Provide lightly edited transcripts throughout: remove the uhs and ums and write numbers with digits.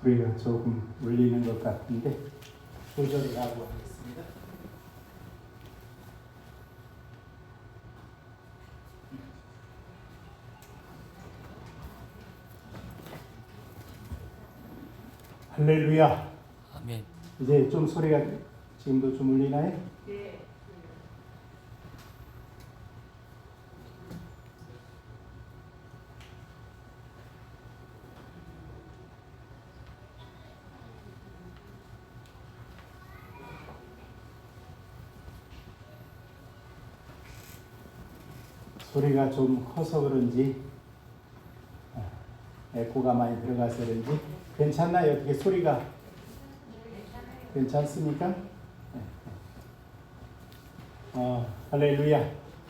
소리가 조금 울리는 것 같은데 조절을 하고 하겠습니다. 할렐루야. 아멘. 이제 좀 소리가 지금도 좀 울리나요? 네. 소리가 좀 커서 그런지 에코가 많이 들어가서 그런지 괜찮나요? 어떻게 소리가 괜찮습니까? 할렐루야.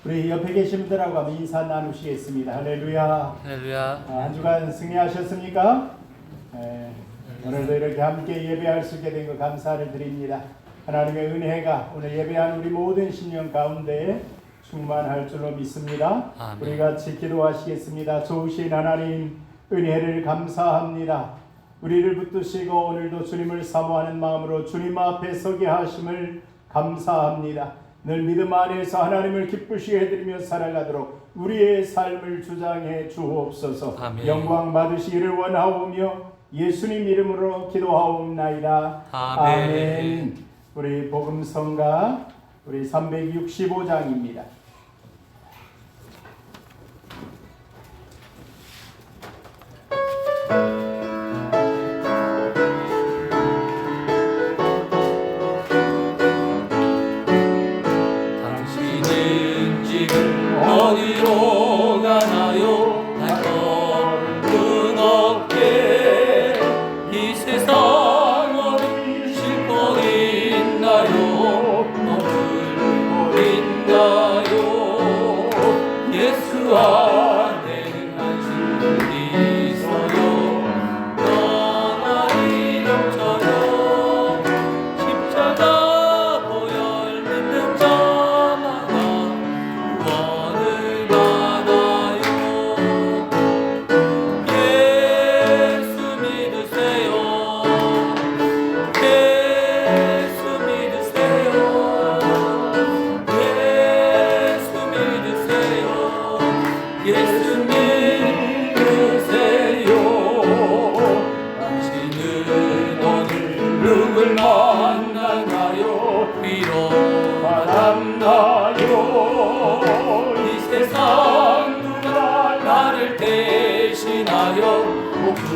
우리 옆에 계신 분들하고 한번 인사 나누시겠습니다. 할렐루야. 할렐루야. 한 주간 승리하셨습니까? 오늘도 이렇게 함께 예배할 수 있게 된 것 감사를 드립니다. 하나님의 은혜가 오늘 예배한 우리 모든 신령 가운데 충만할 줄로 믿습니다. 아멘. 우리 같이 기도하시겠습니다. 좋으신 하나님 은혜를 감사합니다. 우리를 붙드시고 오늘도 주님을 사모하는 마음으로 주님 앞에 서게 하심을 감사합니다. 늘 믿음 안에서 하나님을 기쁘시게 해드리며 살아가도록 우리의 삶을 주장해 주옵소서. 아멘. 영광 받으시기를 원하오며 예수님 이름으로 기도하옵나이다. 아멘. 우리 복음성가 우리 365장입니다. 당신은 지금 어디로 가나요? 발걸음 없게 이 세상 어디 쉴곳 있나요? 머물고 있나요? 예수 안에는 안식이 있어요. 떠나리 넘쳐요. 십자가 보혈 믿는 자마다 구원을 받아요. 예수 믿으세요. 예수 믿으세요. 예수 믿으세요. 예수 믿으세요. 당신은 오늘 누굴 만나나요? 위로 만나요. 이 세상 누가 나를 대신하여 목숨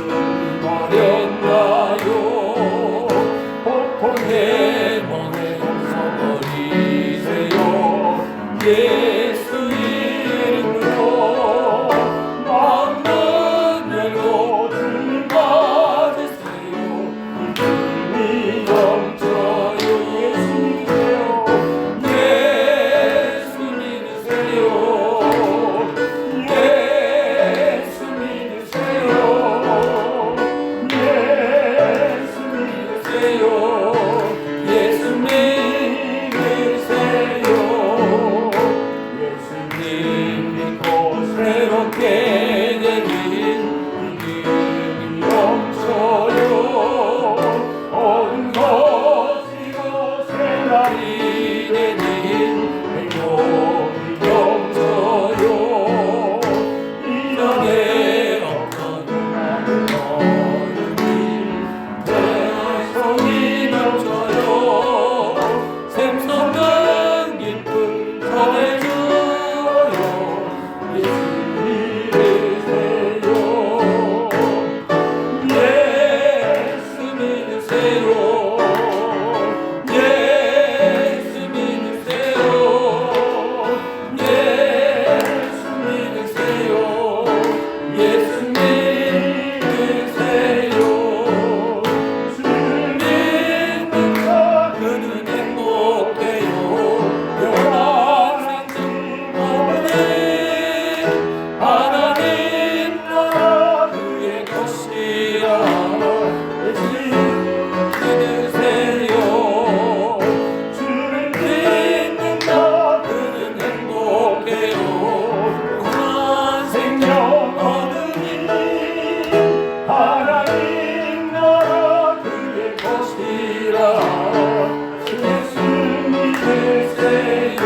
버렸나요? 고통의 멍에 서버리세요. 예수 이름으로 마음만 열고 주님 받으세요. 믿음이 넘쳐요. 예수 믿으세요. 예수 믿으세요. 예수 믿으세요. 예수 믿으세요. 예수님 믿고 새롭게 되는 믿음이 넘쳐요. 온 것이고 새날이 되는 행복이 넘쳐요. 이전에 없던 어둠이 내 손이 예수님 되세요.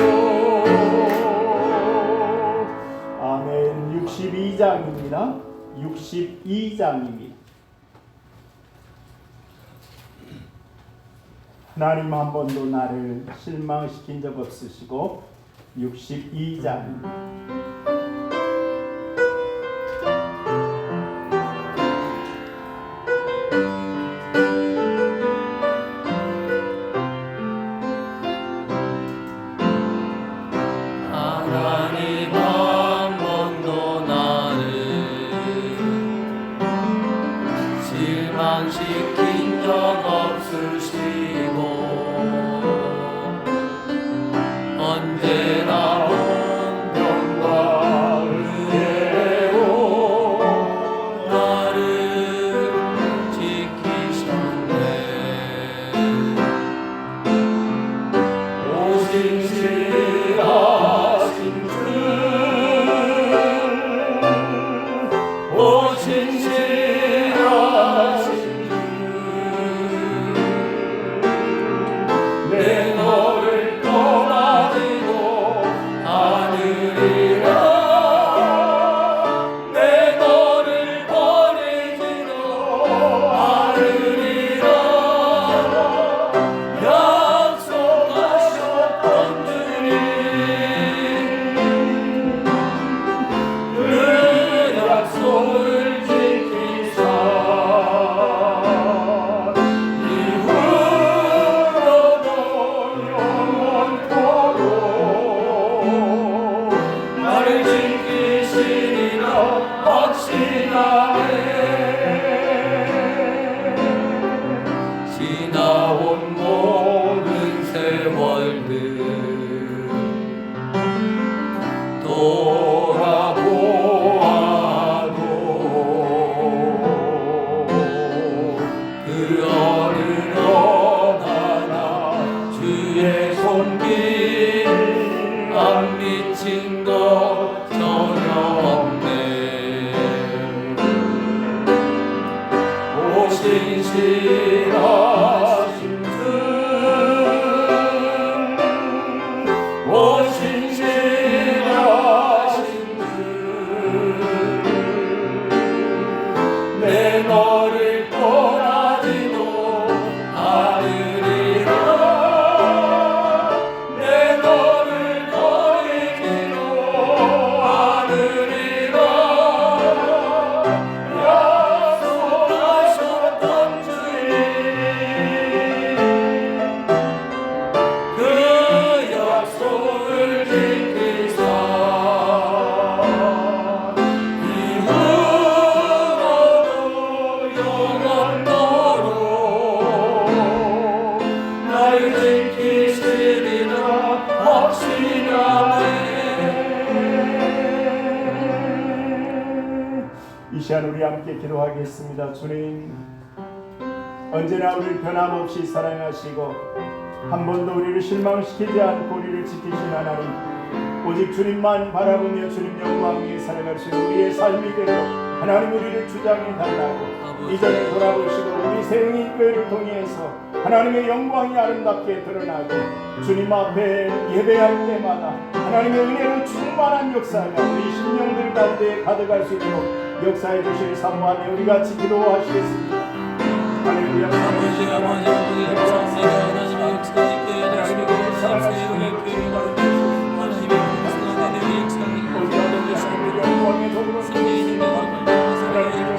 아멘. 62장입니다. 62장입니다. 하나님 한 번도 나를 실망시킨 적 없으시고 62장입니다. 하나님 한 번도 나를 실망시킨 적 없으시고 언제나 온병과 은혜로 나를 지키셨네. 오신 신실하신 주, 오신 신실하신 주, 내 너를 떠나지도 않으리라. 내 너를 버리지도 않으리라. 약속하셨던 주님, 그 약속을 지키사 이후로도 영원토록 나를 지키시리라 확신하네. 지나온 모든 세월들 돌아보아도 그 어느 하나 주의 손길 안 미친 것 전혀 없네. 오신 신실하신 주, 오신 신실하신 주, 내 너를 떠나지도 않으리라. 내 너를 버리지도 않으리라. 약속하셨던 주님, 그 약속을 지키사 이후로도 영원토록 나를 지키시리라 확신하네. 이 시간 우리 함께 기도하겠습니다. 주님, 언제나 우리를 변함없이 사랑하시고 한 번도 우리를 실망시키지 않고 우리를 지키신 하나님, 오직 주님만 바라보며 주님 영광 위에 살아갈 수 있는 우리의 삶이 되고 하나님 우리를 주장해 달라고 이전에 돌아보시고 우리 세흥이 교회를 통해서 하나님의 영광이 아름답게 드러나고 주님 앞에 예배할 때마다 하나님의 은혜로 충만한 역사가 우리 심령들 가운데 가득할 수 있도록 역사해 주실 사모하며 우리 같이 기도하시겠습니다. 할렐루야. 아버지 감사합니다. 하나님의 역사에 하나님의 사랑하시는 교회를 하나님의 역사에 영광의 도구로 상대인의 하나님의 사랑들에서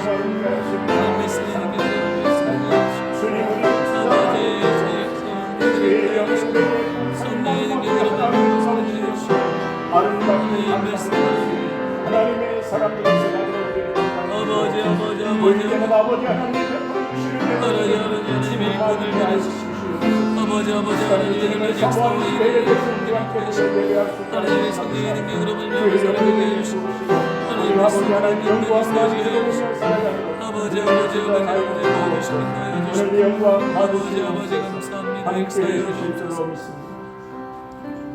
아버지 하나님 하나님의 성령의 능력으로 아버지 감사합니다.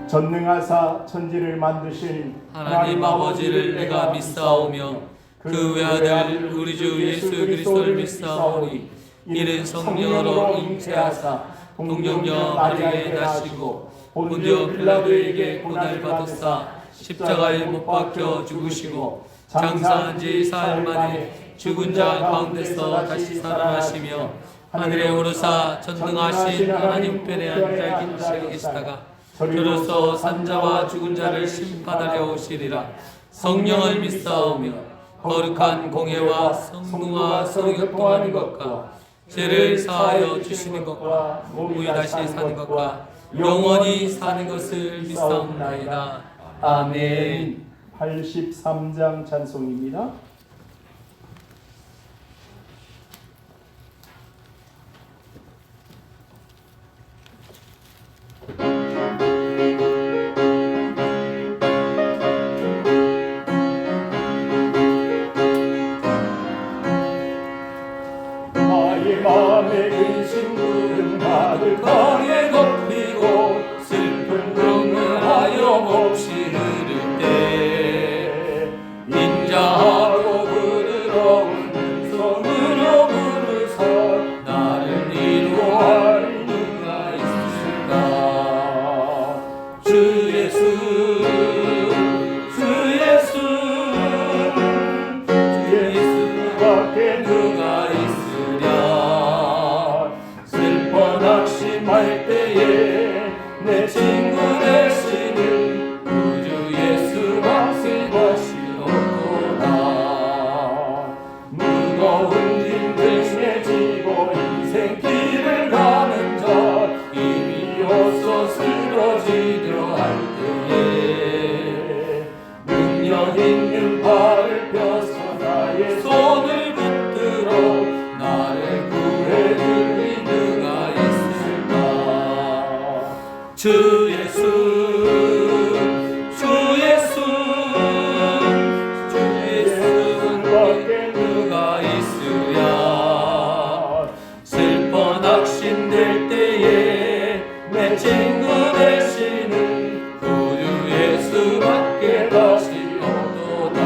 전능하사 천지를 만드신 하나님 아버지를 내가 믿사오며 그 외아들 우리 주 예수 그리스도를 믿사오니 이는 성령으로 잉태하사 동정녀 마리아에게 나시고 본디오 빌라도에게 고난을 받으사 십자가에 못 박혀 죽으시고 장사한 지 사흘 만에 죽은 자 가운데서 다시 살아나시며 하늘에 오르사 전능하신 하나님 편에 앉아 계시다가 저로서 산자와 죽은 자를 심판하려 오시리라. 성령을 믿사오며 거룩한 공예와 성부와 서로 교통하는 것과 죄를 사하여 주시는 것과 몸이 다시 사는 것과 영원히 사는 것을 믿사옵나이다. 아멘. 83장 찬송입니다. 나의 마음에 근심 부른 하늘 강에 덮이고 슬픈 눈물 하염없이 흐를 때 인자하고 부드러운 음성으로 부르사 나를 위로할 누가 있을까. 주 예수 주 예수 주 예수밖에 누가 있으랴. 슬퍼 낙심할 때에 내 친구 되시는 구주 예수밖에 것이 없도다. 무거운 짐들 지고 인생 길을 가는 자 이미 어서 쓰러지려 할 때에 능력 있는 발을 펴서 나의 손을 붙들어 나를 구해줄 누가 있을까. 주 예수 주 예수 주 예수밖에 누가 있으랴. 슬퍼 낙심될 때에 내 친구 되시는 구주 예수밖에 다시 없도다.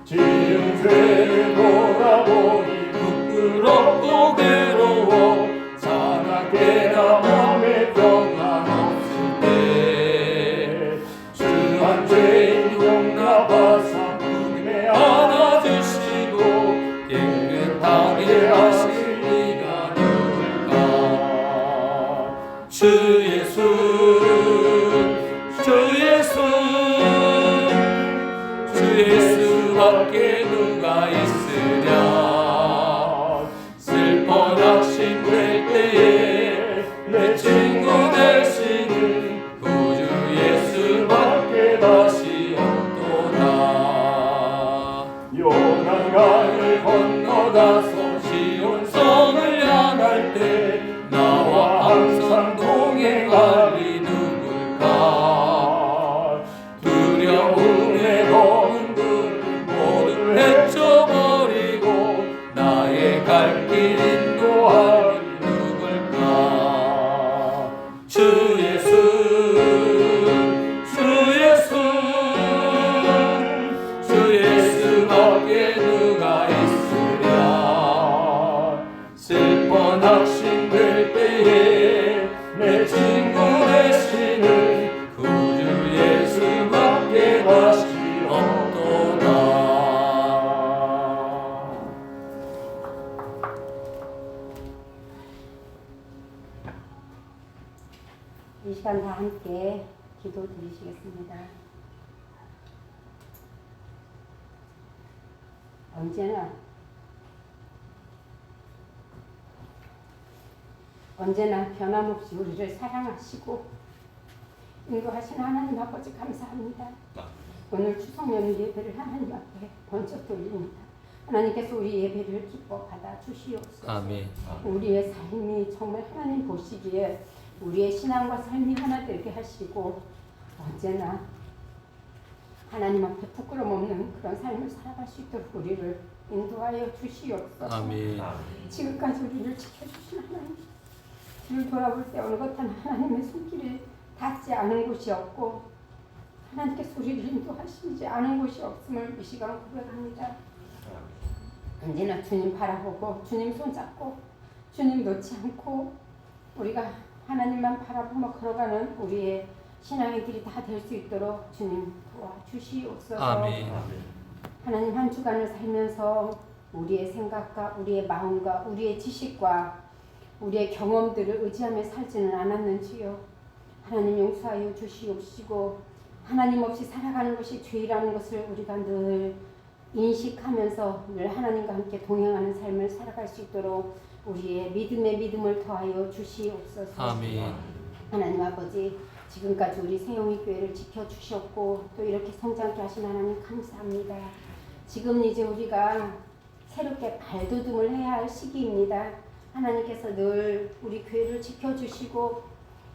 지은 죄를 돌아보니 부끄럽고 괴로워 사납게나 맘에 평안 없을 때 주한 죄인 용납하사 품에 안아주시고 깨끗하게 하실 리가 누굴까. 주 예수 주 예수 주 예수밖에 누가 있으랴. 슬퍼 낙심될 때에 내 친구 되시는 구주 예수밖에 다시 없도다. 요단강을 건너가서 시온성을 향할 때 나와 항상 동행하리 누굴까. 두려움에 머문 들 모두 헤쳐버리고 나의 갈 길 인도하리 누굴까. 주 예수 주 예수 주 예수밖에 누가 있으랴. 슬퍼 낙심될 때에 내 친구 되시는 구주 예수밖에 다시 없도다. 이 시간 다 함께 기도 드리시겠습니다. 언제나 변함없이 우리를 사랑하시고 인도하신 하나님 아버지 감사합니다. 오늘 추석 연휴 예배를 하나님 앞에 번쩍 돌립니다. 하나님께서 우리 예배를 기뻐 받아 주시옵소서. 아멘. 우리의 삶이 정말 하나님 보시기에 우리의 신앙과 삶이 하나 되게 하시고 언제나 하나님 앞에 부끄럼 없는 그런 삶을 살아갈 수 있도록 우리를 인도하여 주시옵소서. 아멘. 지금까지 우리를 지켜주신 하나님, 뒤를 돌아볼 때 어느 것 하나 하나님의 손길이 닿지 않은 곳이 없고 하나님께서 우리를 인도하시지 않은 곳이 없음을 이 시간 고백합니다. 언제나 주님 바라보고 주님 손잡고 주님 놓지 않고 우리가 하나님만 바라보며 걸어가는 우리의 신앙의 길이 다 될 수 있도록 주님 도와주시옵소서. 아멘. 하나님 한 주간을 살면서 우리의 생각과 우리의 마음과 우리의 지식과 우리의 경험들을 의지하며 살지는 않았는지요. 하나님 용서하여 주시옵시고 하나님 없이 살아가는 것이 죄라는 것을 우리가 늘 인식하면서 늘 하나님과 함께 동행하는 삶을 살아갈 수 있도록 우리의 믿음에 믿음을 더하여 주시옵소서. 아멘. 하나님 아버지, 지금까지 우리 세영이 교회를 지켜주셨고 또 이렇게 성장케 하신 하나님 감사합니다. 지금 이제 우리가 새롭게 발돋움을 해야 할 시기입니다. 하나님께서 늘 우리 교회를 지켜주시고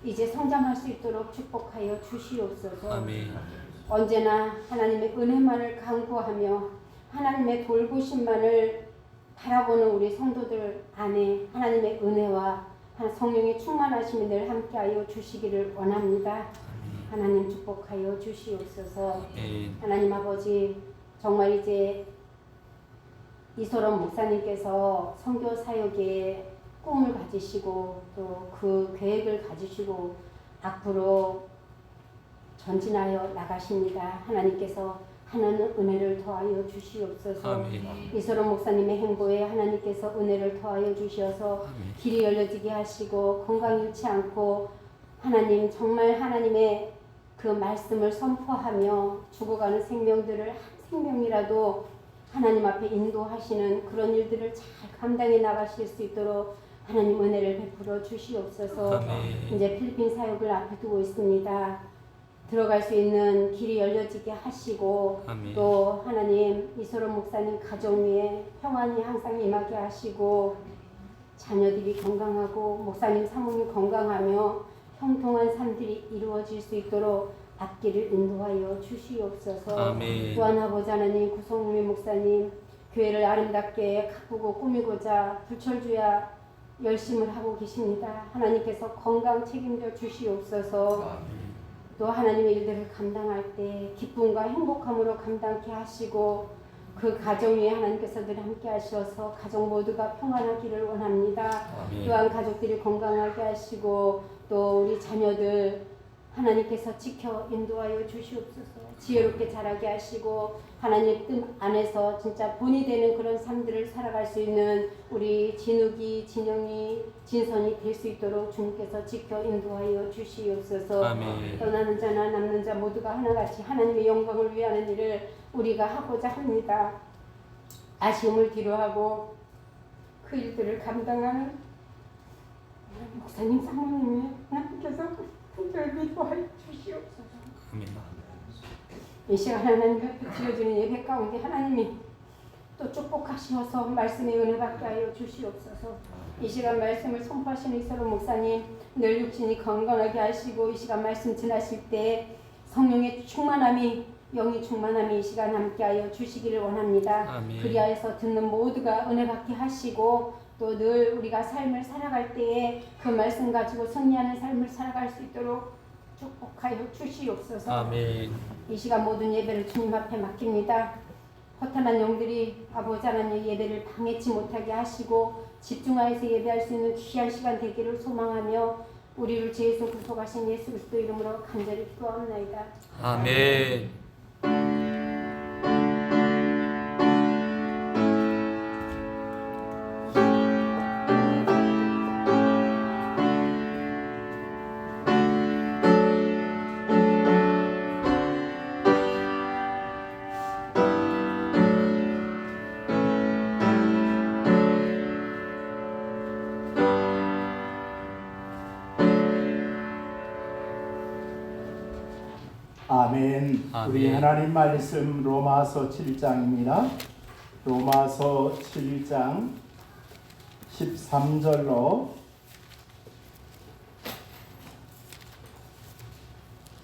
이제 성장할 수 있도록 축복하여 주시옵소서. 아멘. 언제나 하나님의 은혜만을 간구하며 하나님의 돌보심만을 바라보는 우리 성도들 안에 하나님의 은혜와 성령의 충만하심이 늘 함께하여 주시기를 원합니다. 하나님 축복하여 주시옵소서. 하나님 아버지, 정말 이제 이소람 목사님께서 선교 사역에 꿈을 가지시고 또 그 계획을 가지시고 앞으로 전진하여 나가십니다. 하나님께서 하나는 은혜를 더하여 주시옵소서. 아멘. 이소람 목사님의 행보에 하나님께서 은혜를 더하여 주셔서 아멘. 길이 열려지게 하시고 건강 잃지 않고 하나님 정말 하나님의 그 말씀을 선포하며 죽어가는 생명들을 한 생명이라도 하나님 앞에 인도하시는 그런 일들을 잘 감당해 나가실 수 있도록 하나님 은혜를 베풀어 주시옵소서. 아멘. 이제 필리핀 사역을 앞에 두고 있습니다. 들어갈 수 있는 길이 열려지게 하시고 아멘. 또 하나님 이소람 목사님 가정 위에 평안이 항상 임하게 하시고 자녀들이 건강하고 목사님 사모님 건강하며 형통한 삶들이 이루어질 수 있도록 앞길을 인도하여 주시옵소서. 아멘. 또한 아버지 하나님 구성미 목사님 교회를 아름답게 가꾸고 꾸미고자 불철주야 열심을 하고 계십니다. 하나님께서 건강 책임져 주시옵소서. 또 하나님의 일들을 감당할 때 기쁨과 행복함으로 감당케 하시고 그 가정 위에 하나님께서 늘 함께 하셔서 가정 모두가 평안하기를 원합니다. 아멘. 또한 가족들이 건강하게 하시고 또 우리 자녀들 하나님께서 지켜 인도하여 주시옵소서. 지혜롭게 자라게 하시고 하나님 뜻 안에서 진짜 본이 되는 그런 삶들을 살아갈 수 있는 우리 진욱이, 진영이, 진선이 될 수 있도록 주님께서 지켜 인도하여 주시옵소서. 아멘. 떠나는 자나 남는 자 모두가 하나같이 하나님의 영광을 위하는 일을 우리가 하고자 합니다. 아쉬움을 뒤로하고 그 일들을 감당하는 목사님, 사모님이 하나님께서 특별히 믿어하여 주시옵소서. 아멘. 이 시간 하나님 앞에 드려지는 예배 가운데 하나님이 또 축복하시어서 말씀의 은혜 받게 하여 주시옵소서. 이 시간 말씀을 선포하시는 이소람 목사님 늘 육신이 건강하게 하시고 이 시간 말씀 지나실 때 성령의 충만함이 영의 충만함이 이 시간 함께 하여 주시기를 원합니다. 아멘. 그리하여서 듣는 모두가 은혜 받게 하시고 또 늘 우리가 삶을 살아갈 때에 그 말씀 가지고 승리하는 삶을 살아갈 수 있도록 축복하여 주시옵소서. 아멘. 이 시간 모든 예배를 주님 앞에 맡깁니다. 허탄한 영들이 아버지 하나님의 예배를 방해치 못하게 하시고 집중하여서 예배할 수 있는 귀한 시간 되기를 소망하며 우리를 죄에서 구속하신 예수 그리스도 이름으로 간절히 기도합나이다. 아멘. 아멘. 우리 아멘. 하나님 말씀 로마서 7장입니다. 로마서 7장 13절로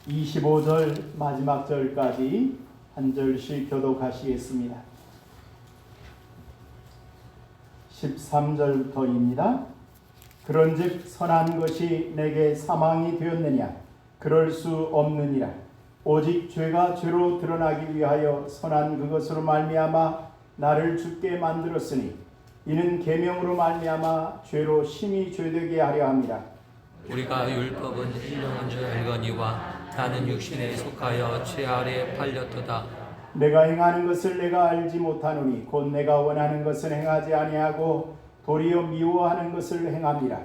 25절 마지막 절까지 한 절씩 교독하시겠습니다. 13절부터입니다. 그런즉 선한 것이 내게 사망이 되었느냐? 그럴 수 없느니라. 오직 죄가 죄로 드러나기 위하여 선한 그것으로 말미암아 나를 죽게 만들었으니 이는 계명으로 말미암아 죄로 심히 죄되게 하려 함이라. 우리가 율법은 인정한 줄 알거니와 나는 육신에 속하여 죄 아래 팔렸도다. 내가 행하는 것을 내가 알지 못하노니 곧 내가 원하는 것을 행하지 아니하고 도리어 미워하는 것을 행함이라.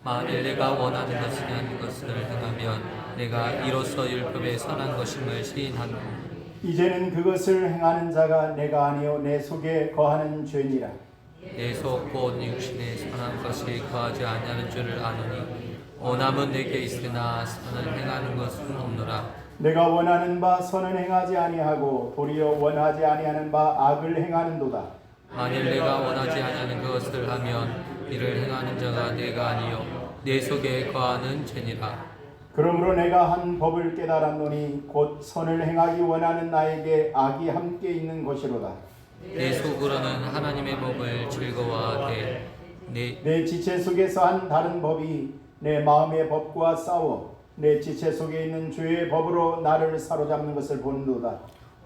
만일 내가 원하는 것을 하는 것을 행하면 내가 이로써 율법의 선한 것임을 시인하노. 이제는 그것을 행하는 자가 내가 아니요 내 속에 거하는 죄니라. 내 속 곧 육신에 선한 것이 거하지 아니하는 줄을 아노니 원함은 내게 있으나 선을 행하는 것은 없노라. 내가 원하는 바 선은 행하지 아니하고 도리어 원하지 아니하는 바 악을 행하는도다. 만일 내가 원하지 아니하는 것을 하면 이를 행하는 자가 내가 아니요 내 속에 거하는 죄니라. 그러므로 내가 한 법을 깨달았노니 곧 선을 행하기 원하는 나에게 악이 함께 있는 것이로다. 내 속으로는 하나님의 법을 즐거워하되 내 지체 속에서 한 다른 법이 내 마음의 법과 싸워 내 지체 속에 있는 죄의 법으로 나를 사로잡는 것을 보는도다.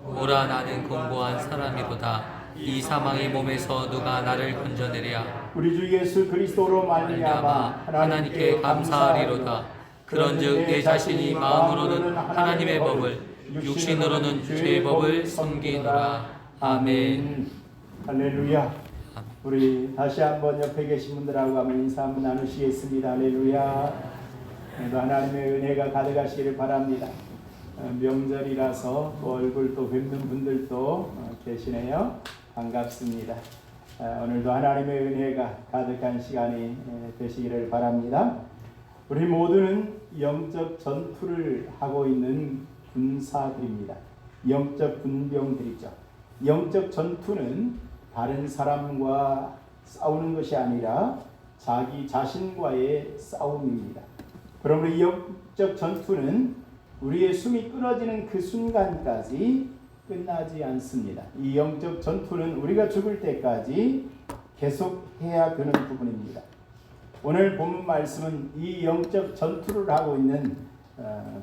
오라 나는 공고한 사람이로다. 이 사망의 몸에서 누가 나를 건져내랴. 우리 주 예수 그리스도로 말미암아 하나님께 감사하리로다. 그런즉 내 자신이 마음으로는 하나님의 법을 육신으로는 죄의 법을 섬기노라. 아멘. 할렐루야. 우리 다시 한번 옆에 계신 분들하고 한번 인사 한번 나누시겠습니다. 할렐루야. 오늘도 하나님의 은혜가 가득하시기를 바랍니다. 명절이라서 또 얼굴 또 뵙는 분들도 계시네요. 반갑습니다. 오늘도 하나님의 은혜가 가득한 시간이 되시기를 바랍니다. 우리 모두는 영적 전투를 하고 있는 군사들입니다. 영적 군병들이죠. 영적 전투는 다른 사람과 싸우는 것이 아니라 자기 자신과의 싸움입니다. 그러므로 이 영적 전투는 우리의 숨이 끊어지는 그 순간까지 끝나지 않습니다. 이 영적 전투는 우리가 죽을 때까지 계속해야 되는 부분입니다. 오늘 본문 말씀은 이 영적 전투를 하고 있는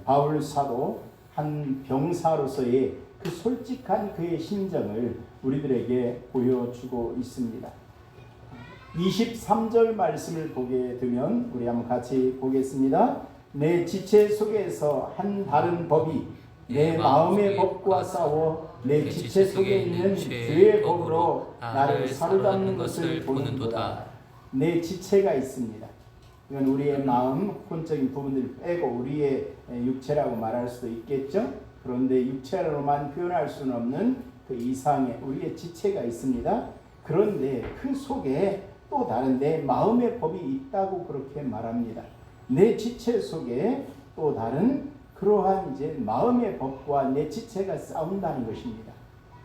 바울 사도 한 병사로서의 그 솔직한 그의 심정을 우리들에게 보여주고 있습니다. 23절 말씀을 보게 되면 우리 한번 같이 보겠습니다. 내 지체 속에서 한 다른 법이 내 마음의 법과 싸워 내 지체 속에 있는 죄의 법으로 나를 사로잡는 것을 보는도다. 내 지체가 있습니다. 이건 우리의 마음, 혼적인 부분들을 빼고 우리의 육체라고 말할 수도 있겠죠. 그런데 육체로만 표현할 수는 없는 그 이상의 우리의 지체가 있습니다. 그런데 그 속에 또 다른 내 마음의 법이 있다고 그렇게 말합니다. 내 지체 속에 또 다른 그러한 이제 마음의 법과 내 지체가 싸운다는 것입니다.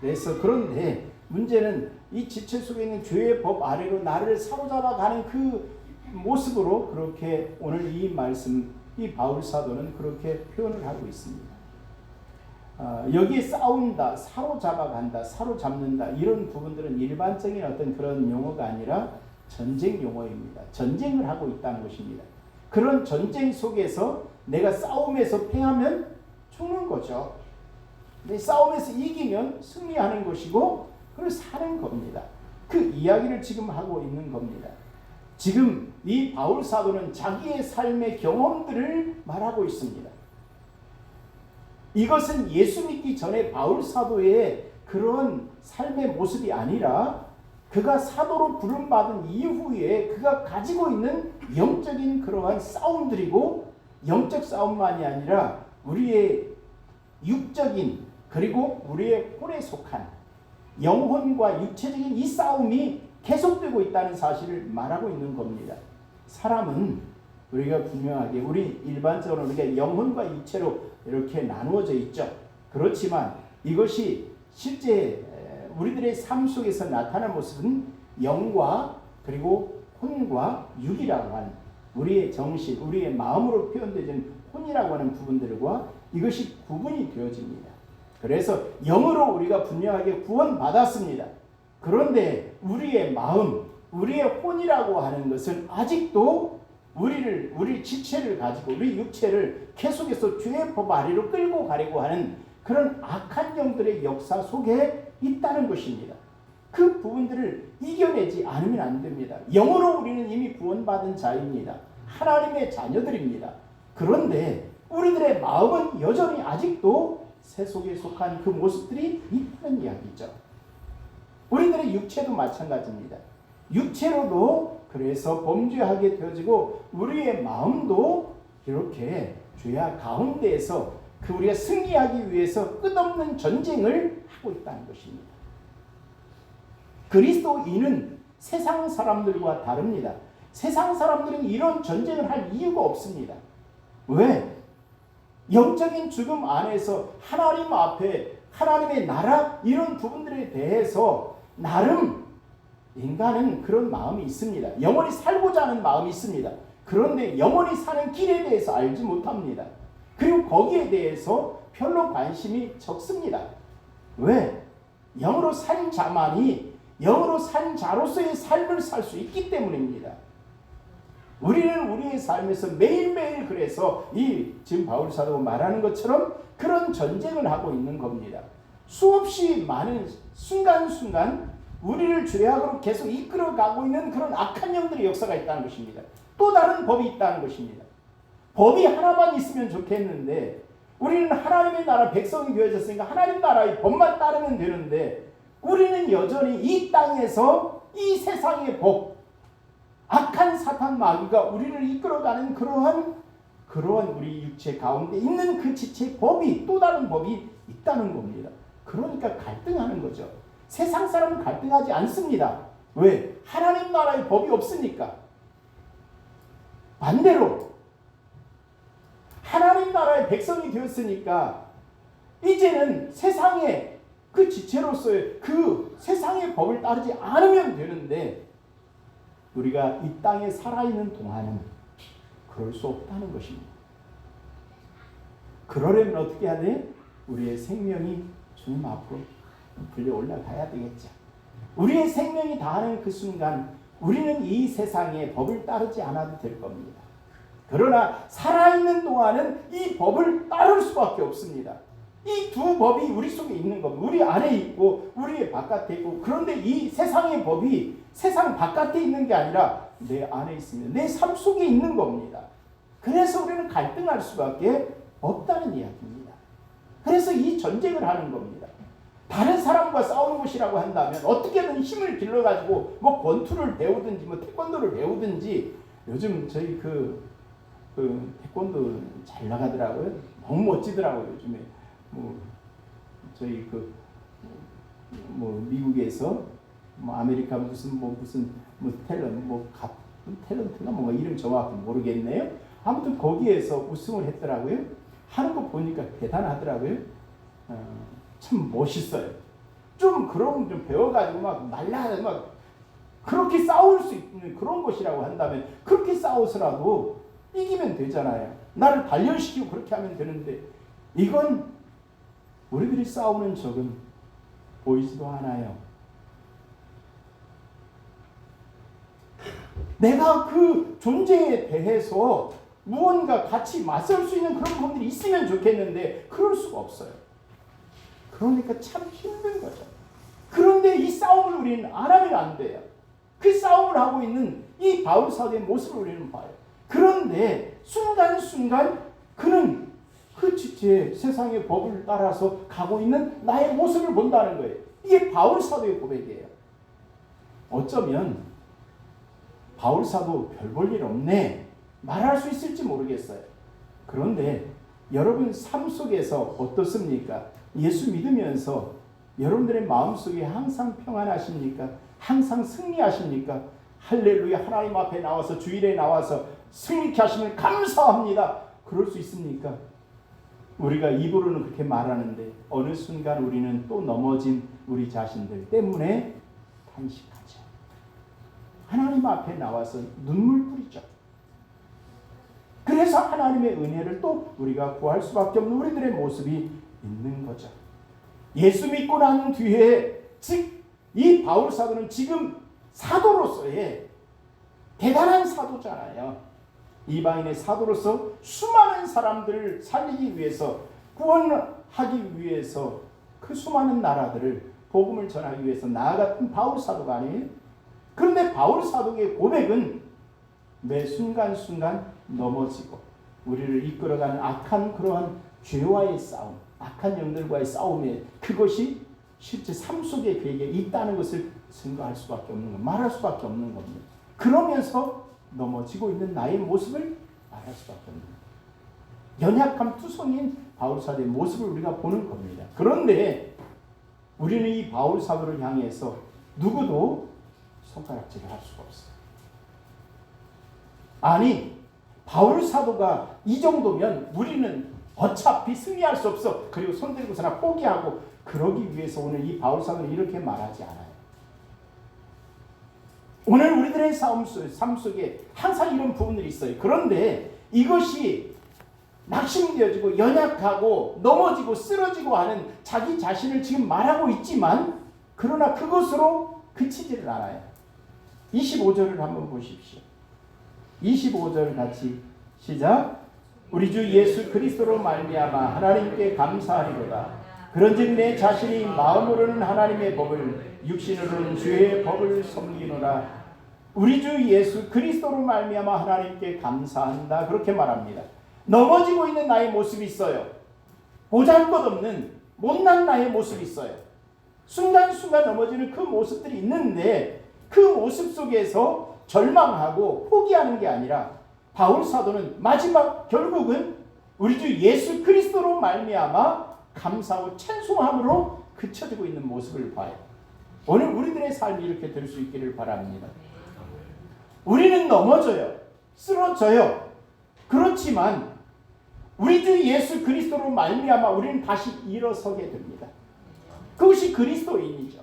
그래서 그런데 문제는 이 지체 속에 있는 죄의 법 아래로 나를 사로잡아 가는 그 모습으로 그렇게 오늘 이 말씀, 이 바울 사도는 그렇게 표현을 하고 있습니다. 여기에 싸운다, 사로잡아 간다, 사로잡는다 이런 부분들은 일반적인 어떤 그런 용어가 아니라 전쟁 용어입니다. 전쟁을 하고 있다는 것입니다. 그런 전쟁 속에서 내가 싸움에서 패하면 죽는 거죠. 내 싸움에서 이기면 승리하는 것이고 그걸 사는 겁니다. 그 이야기를 지금 하고 있는 겁니다. 지금 이 바울 사도는 자기의 삶의 경험들을 말하고 있습니다. 이것은 예수 믿기 전에 바울 사도의 그런 삶의 모습이 아니라 그가 사도로 부름받은 이후에 그가 가지고 있는 영적인 그러한 싸움들이고 영적 싸움만이 아니라 우리의 육적인 그리고 우리의 혼에 속한 영혼과 육체적인 이 싸움이 계속되고 있다는 사실을 말하고 있는 겁니다. 사람은 우리가 분명하게 우리 일반적으로 우리가 영혼과 육체로 이렇게 나누어져 있죠. 그렇지만 이것이 실제 우리들의 삶 속에서 나타나는 모습은 영과 그리고 혼과 육이라고 하는 우리의 정신, 우리의 마음으로 표현되는 혼이라고 하는 부분들과 이것이 구분이 되어집니다. 그래서 영으로 우리가 분명하게 구원받았습니다. 그런데 우리의 마음, 우리의 혼이라고 하는 것은 아직도 우리 지체를 가지고 우리 육체를 계속해서 죄의 법 아래로 끌고 가려고 하는 그런 악한 영들의 역사 속에 있다는 것입니다. 그 부분들을 이겨내지 않으면 안 됩니다. 영으로 우리는 이미 구원받은 자입니다. 하나님의 자녀들입니다. 그런데 우리들의 마음은 여전히 아직도 세속에 속한 그 모습들이 있다는 이야기죠. 우리들의 육체도 마찬가지입니다. 육체로도 그래서 범죄하게 되어지고 우리의 마음도 이렇게 죄악 가운데에서 그 우리가 승리하기 위해서 끝없는 전쟁을 하고 있다는 것입니다. 그리스도인은 세상 사람들과 다릅니다. 세상 사람들은 이런 전쟁을 할 이유가 없습니다. 왜? 영적인 죽음 안에서 하나님 앞에 하나님의 나라 이런 부분들에 대해서 나름 인간은 그런 마음이 있습니다. 영원히 살고자 하는 마음이 있습니다. 그런데 영원히 사는 길에 대해서 알지 못합니다. 그리고 거기에 대해서 별로 관심이 적습니다. 왜? 영으로 산 자만이 영으로 산 자로서의 삶을 살 수 있기 때문입니다. 우리는 우리의 삶에서 매일매일 그래서 지금 바울 사도가 말하는 것처럼 그런 전쟁을 하고 있는 겁니다. 수없이 많은 순간순간 우리를 죄악으로 계속 이끌어가고 있는 그런 악한 영들의 역사가 있다는 것입니다. 또 다른 법이 있다는 것입니다. 법이 하나만 있으면 좋겠는데 우리는 하나님의 나라 백성이 되어졌으니까 하나님 나라의 법만 따르면 되는데 우리는 여전히 이 땅에서 이 세상의 법, 악한 사탄 마귀가 우리를 이끌어가는 그러한 우리 육체 가운데 있는 그 지체의 법이 또 다른 법이 있다는 겁니다. 그러니까 갈등하는 거죠. 세상 사람은 갈등하지 않습니다. 왜? 하나님 나라의 법이 없으니까. 반대로 하나님 나라의 백성이 되었으니까 이제는 세상의 그 지체로서의 그 세상의 법을 따르지 않으면 되는데 우리가 이 땅에 살아있는 동안은 그럴 수 없다는 것입니다. 그러려면 어떻게 해야 돼? 우리의 생명이 주님 앞으로 불려 올라가야 되겠죠. 우리의 생명이 다하는 그 순간 우리는 이 세상의 법을 따르지 않아도 될 겁니다. 그러나 살아있는 동안은 이 법을 따를 수밖에 없습니다. 이 두 법이 우리 속에 있는 겁니다. 우리 안에 있고 우리의 바깥에 있고 그런데 이 세상의 법이 세상 바깥에 있는 게 아니라 내 안에 있습니다. 내 삶 속에 있는 겁니다. 그래서 우리는 갈등할 수밖에 없다는 이야기입니다. 그래서 이 전쟁을 하는 겁니다. 다른 사람과 싸우는 것이라고 한다면 어떻게든 힘을 길러가지고 뭐 권투를 배우든지 뭐 태권도를 배우든지 요즘 저희 그 태권도 잘 나가더라고요. 너무 멋지더라고요. 요즘에 저희 미국에서 아메리카 무슨 탤런트가 뭔가 이름 정확히 모르겠네요. 아무튼 거기에서 우승을 했더라고요. 하는 거 보니까 대단하더라고요. 참 멋있어요. 좀 그런 좀 배워가지고 막 그렇게 싸울 수 있는 그런 것이라고 한다면 그렇게 싸워서라도 이기면 되잖아요. 나를 단련시키고 그렇게 하면 되는데 이건 우리들이 싸우는 적은 보이지도 않아요. 내가 그 존재에 대해서 무언가 같이 맞설 수 있는 그런 부분들이 있으면 좋겠는데 그럴 수가 없어요. 그러니까 참 힘든 거죠. 그런데 이 싸움을 우리는 안 하면 안 돼요. 그 싸움을 하고 있는 이 바울 사도의 모습을 우리는 봐요. 그런데 순간순간 그는 그 지체의 세상의 법을 따라서 가고 있는 나의 모습을 본다는 거예요. 이게 바울 사도의 고백이에요. 어쩌면 바울 사도 별 볼 일 없네 말할 수 있을지 모르겠어요. 그런데 여러분 삶 속에서 어떻습니까? 예수 믿으면서 여러분들의 마음속에 항상 평안하십니까? 항상 승리하십니까? 할렐루야 하나님 앞에 나와서 주일에 나와서 승리케 하심을 감사합니다. 그럴 수 있습니까? 우리가 입으로는 그렇게 말하는데 어느 순간 우리는 또 넘어진 우리 자신들 때문에 탄식하죠. 하나님 앞에 나와서 눈물 뿌리죠. 그래서 하나님의 은혜를 또 우리가 구할 수밖에 없는 우리들의 모습이 있는 거죠. 예수 믿고 난 뒤에 즉 이 바울 사도는 지금 사도로서의 대단한 사도잖아요. 이방인의 사도로서 수많은 사람들을 살리기 위해서 구원하기 위해서 그 수많은 나라들을 복음을 전하기 위해서 나아갔던 바울 사도가 아니에요. 그런데 바울 사도의 고백은 매 순간순간 넘어지고 우리를 이끌어가는 악한 그러한 죄와의 싸움, 악한 영들과의 싸움에 그것이 실제 삶 속에 그에게 있다는 것을 증거할 수밖에 없는 것, 말할 수밖에 없는 겁니다. 그러면서 넘어지고 있는 나의 모습을 말할 수밖에 없는 겁니다. 연약함 투성인 바울사도의 모습을 우리가 보는 겁니다. 그런데 우리는 이 바울사도를 향해서 누구도 손가락질을 할 수가 없어요. 아니, 바울사도가 이 정도면 우리는 어차피 승리할 수 없어. 그리고 손들고서나 포기하고 그러기 위해서 오늘 이 바울사도는 이렇게 말하지 않아요. 오늘 우리들의 삶 속에 항상 이런 부분들이 있어요. 그런데 이것이 낙심되어지고 연약하고 넘어지고 쓰러지고 하는 자기 자신을 지금 말하고 있지만 그러나 그것으로 그치지를 않아요. 25절을 한번 보십시오. 25절 같이 시작. 우리 주 예수 그리스도로 말미암아 하나님께 감사하리로다. 그런즉 내 자신이 마음으로는 하나님의 법을 육신으로는 주의 법을 섬기노라. 우리 주 예수 그리스도로 말미암아 하나님께 감사한다. 그렇게 말합니다. 넘어지고 있는 나의 모습이 있어요. 보잘것없는 못난 나의 모습이 있어요. 순간순간 넘어지는 그 모습들이 있는데 그 모습 속에서 절망하고 포기하는 게 아니라 바울 사도는 마지막 결국은 우리 주 예수 그리스도로 말미암아 감사하고 찬송함으로 그쳐지고 있는 모습을 봐요. 오늘 우리들의 삶이 이렇게 될 수 있기를 바랍니다. 우리는 넘어져요. 쓰러져요. 그렇지만 우리 주 예수 그리스도로 말미암아 우리는 다시 일어서게 됩니다. 그것이 그리스도인이죠.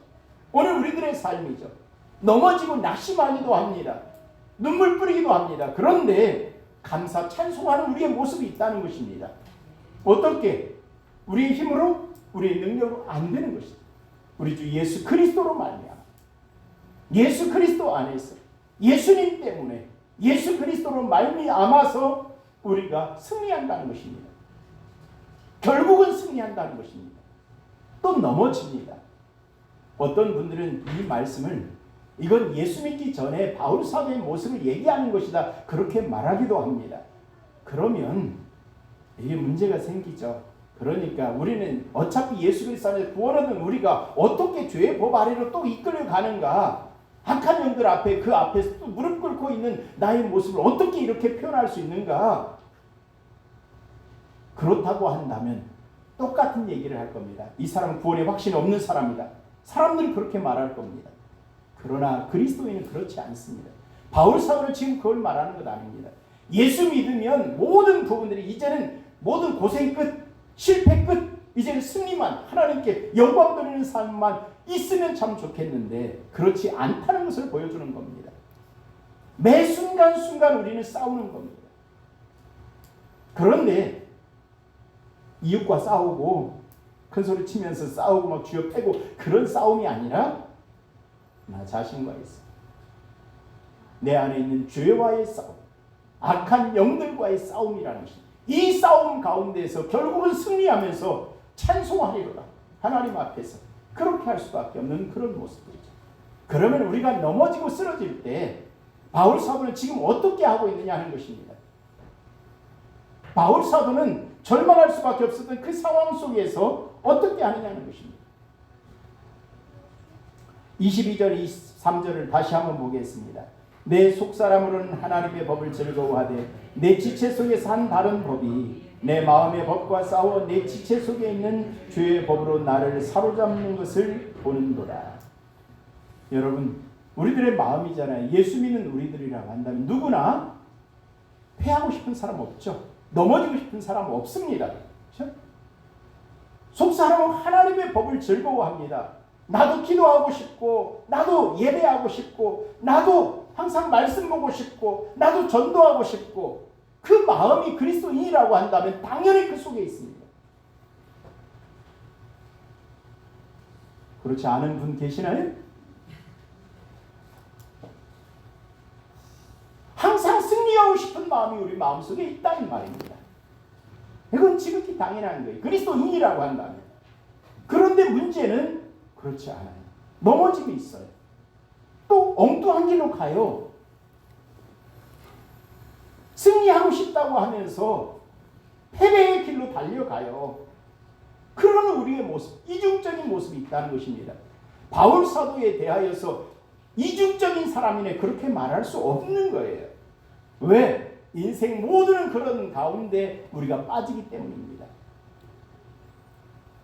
오늘 우리들의 삶이죠. 넘어지고 낙심하기도 합니다. 눈물 뿌리기도 합니다. 그런데 감사 찬송하는 우리의 모습이 있다는 것입니다. 어떻게? 우리의 힘으로 우리의 능력으로 안 되는 것입니다. 우리 주 예수 그리스도로 말미암아 예수 그리스도 안에서 예수님 때문에 예수 그리스도로 말미암아서 우리가 승리한다는 것입니다. 결국은 승리한다는 것입니다. 또 넘어집니다. 어떤 분들은 이 말씀을 이건 예수 믿기 전에 바울 사도의 모습을 얘기하는 것이다 그렇게 말하기도 합니다. 그러면 이게 문제가 생기죠. 그러니까 우리는 어차피 예수 그리스도 안에서 구원 얻은 우리가 어떻게 죄의 법 아래로 또 이끌려가는가, 악한 영들 앞에 그 앞에서 또 무릎 꿇고 있는 나의 모습을 어떻게 이렇게 표현할 수 있는가. 그렇다고 한다면 똑같은 얘기를 할 겁니다. 이 사람은 구원의 확신이 없는 사람이다. 사람들은 그렇게 말할 겁니다. 그러나 그리스도인은 그렇지 않습니다. 바울 사도는 지금 그걸 말하는 것 아닙니다. 예수 믿으면 모든 부분들이 이제는 모든 고생 끝, 실패 끝, 이제는 승리만, 하나님께 영광 돌리는 삶만 있으면 참 좋겠는데 그렇지 않다는 것을 보여주는 겁니다. 매 순간순간 우리는 싸우는 겁니다. 그런데 이웃과 싸우고 큰소리 치면서 싸우고 막 쥐어 패고 그런 싸움이 아니라 나 자신과 있어. 내 안에 있는 죄와의 싸움, 악한 영들과의 싸움이라는 것입니다. 이 싸움 가운데서 결국은 승리하면서 찬송하리로다. 하나님 앞에서 그렇게 할 수밖에 없는 그런 모습들이죠. 그러면 우리가 넘어지고 쓰러질 때 바울 사도는 지금 어떻게 하고 있느냐 하는 것입니다. 바울 사도는 절망할 수밖에 없었던 그 상황 속에서 어떻게 하느냐는 것입니다. 22절, 23절을 다시 한번 보겠습니다. 내 속사람으로는 하나님의 법을 즐거워하되 내 지체 속에서 한 다른 법이 내 마음의 법과 싸워 내 지체 속에 있는 죄의 법으로 나를 사로잡는 것을 보는도다. 여러분, 우리들의 마음이잖아요. 예수 믿는 우리들이라고 한다면 누구나 패하고 싶은 사람 없죠. 넘어지고 싶은 사람 없습니다. 그렇죠? 속사람은 하나님의 법을 즐거워합니다. 나도 기도하고 싶고, 나도 예배하고 싶고, 나도 항상 말씀 보고 싶고, 나도 전도하고 싶고, 그 마음이 그리스도인이라고 한다면 당연히 그 속에 있습니다. 그렇지 않은 분 계시나요? 항상 승리하고 싶은 마음이 우리 마음속에 있다는 말입니다. 이건 지극히 당연한 거예요. 그리스도인이라고 한다면. 그런데 문제는 그렇지 않아요. 넘어짐이 있어요. 또 엉뚱한 길로 가요. 승리하고 싶다고 하면서 패배의 길로 달려가요. 그런 우리의 모습, 이중적인 모습이 있다는 것입니다. 바울 사도에 대하여서 이중적인 사람이네 그렇게 말할 수 없는 거예요. 왜? 인생 모두는 그런 가운데 우리가 빠지기 때문입니다.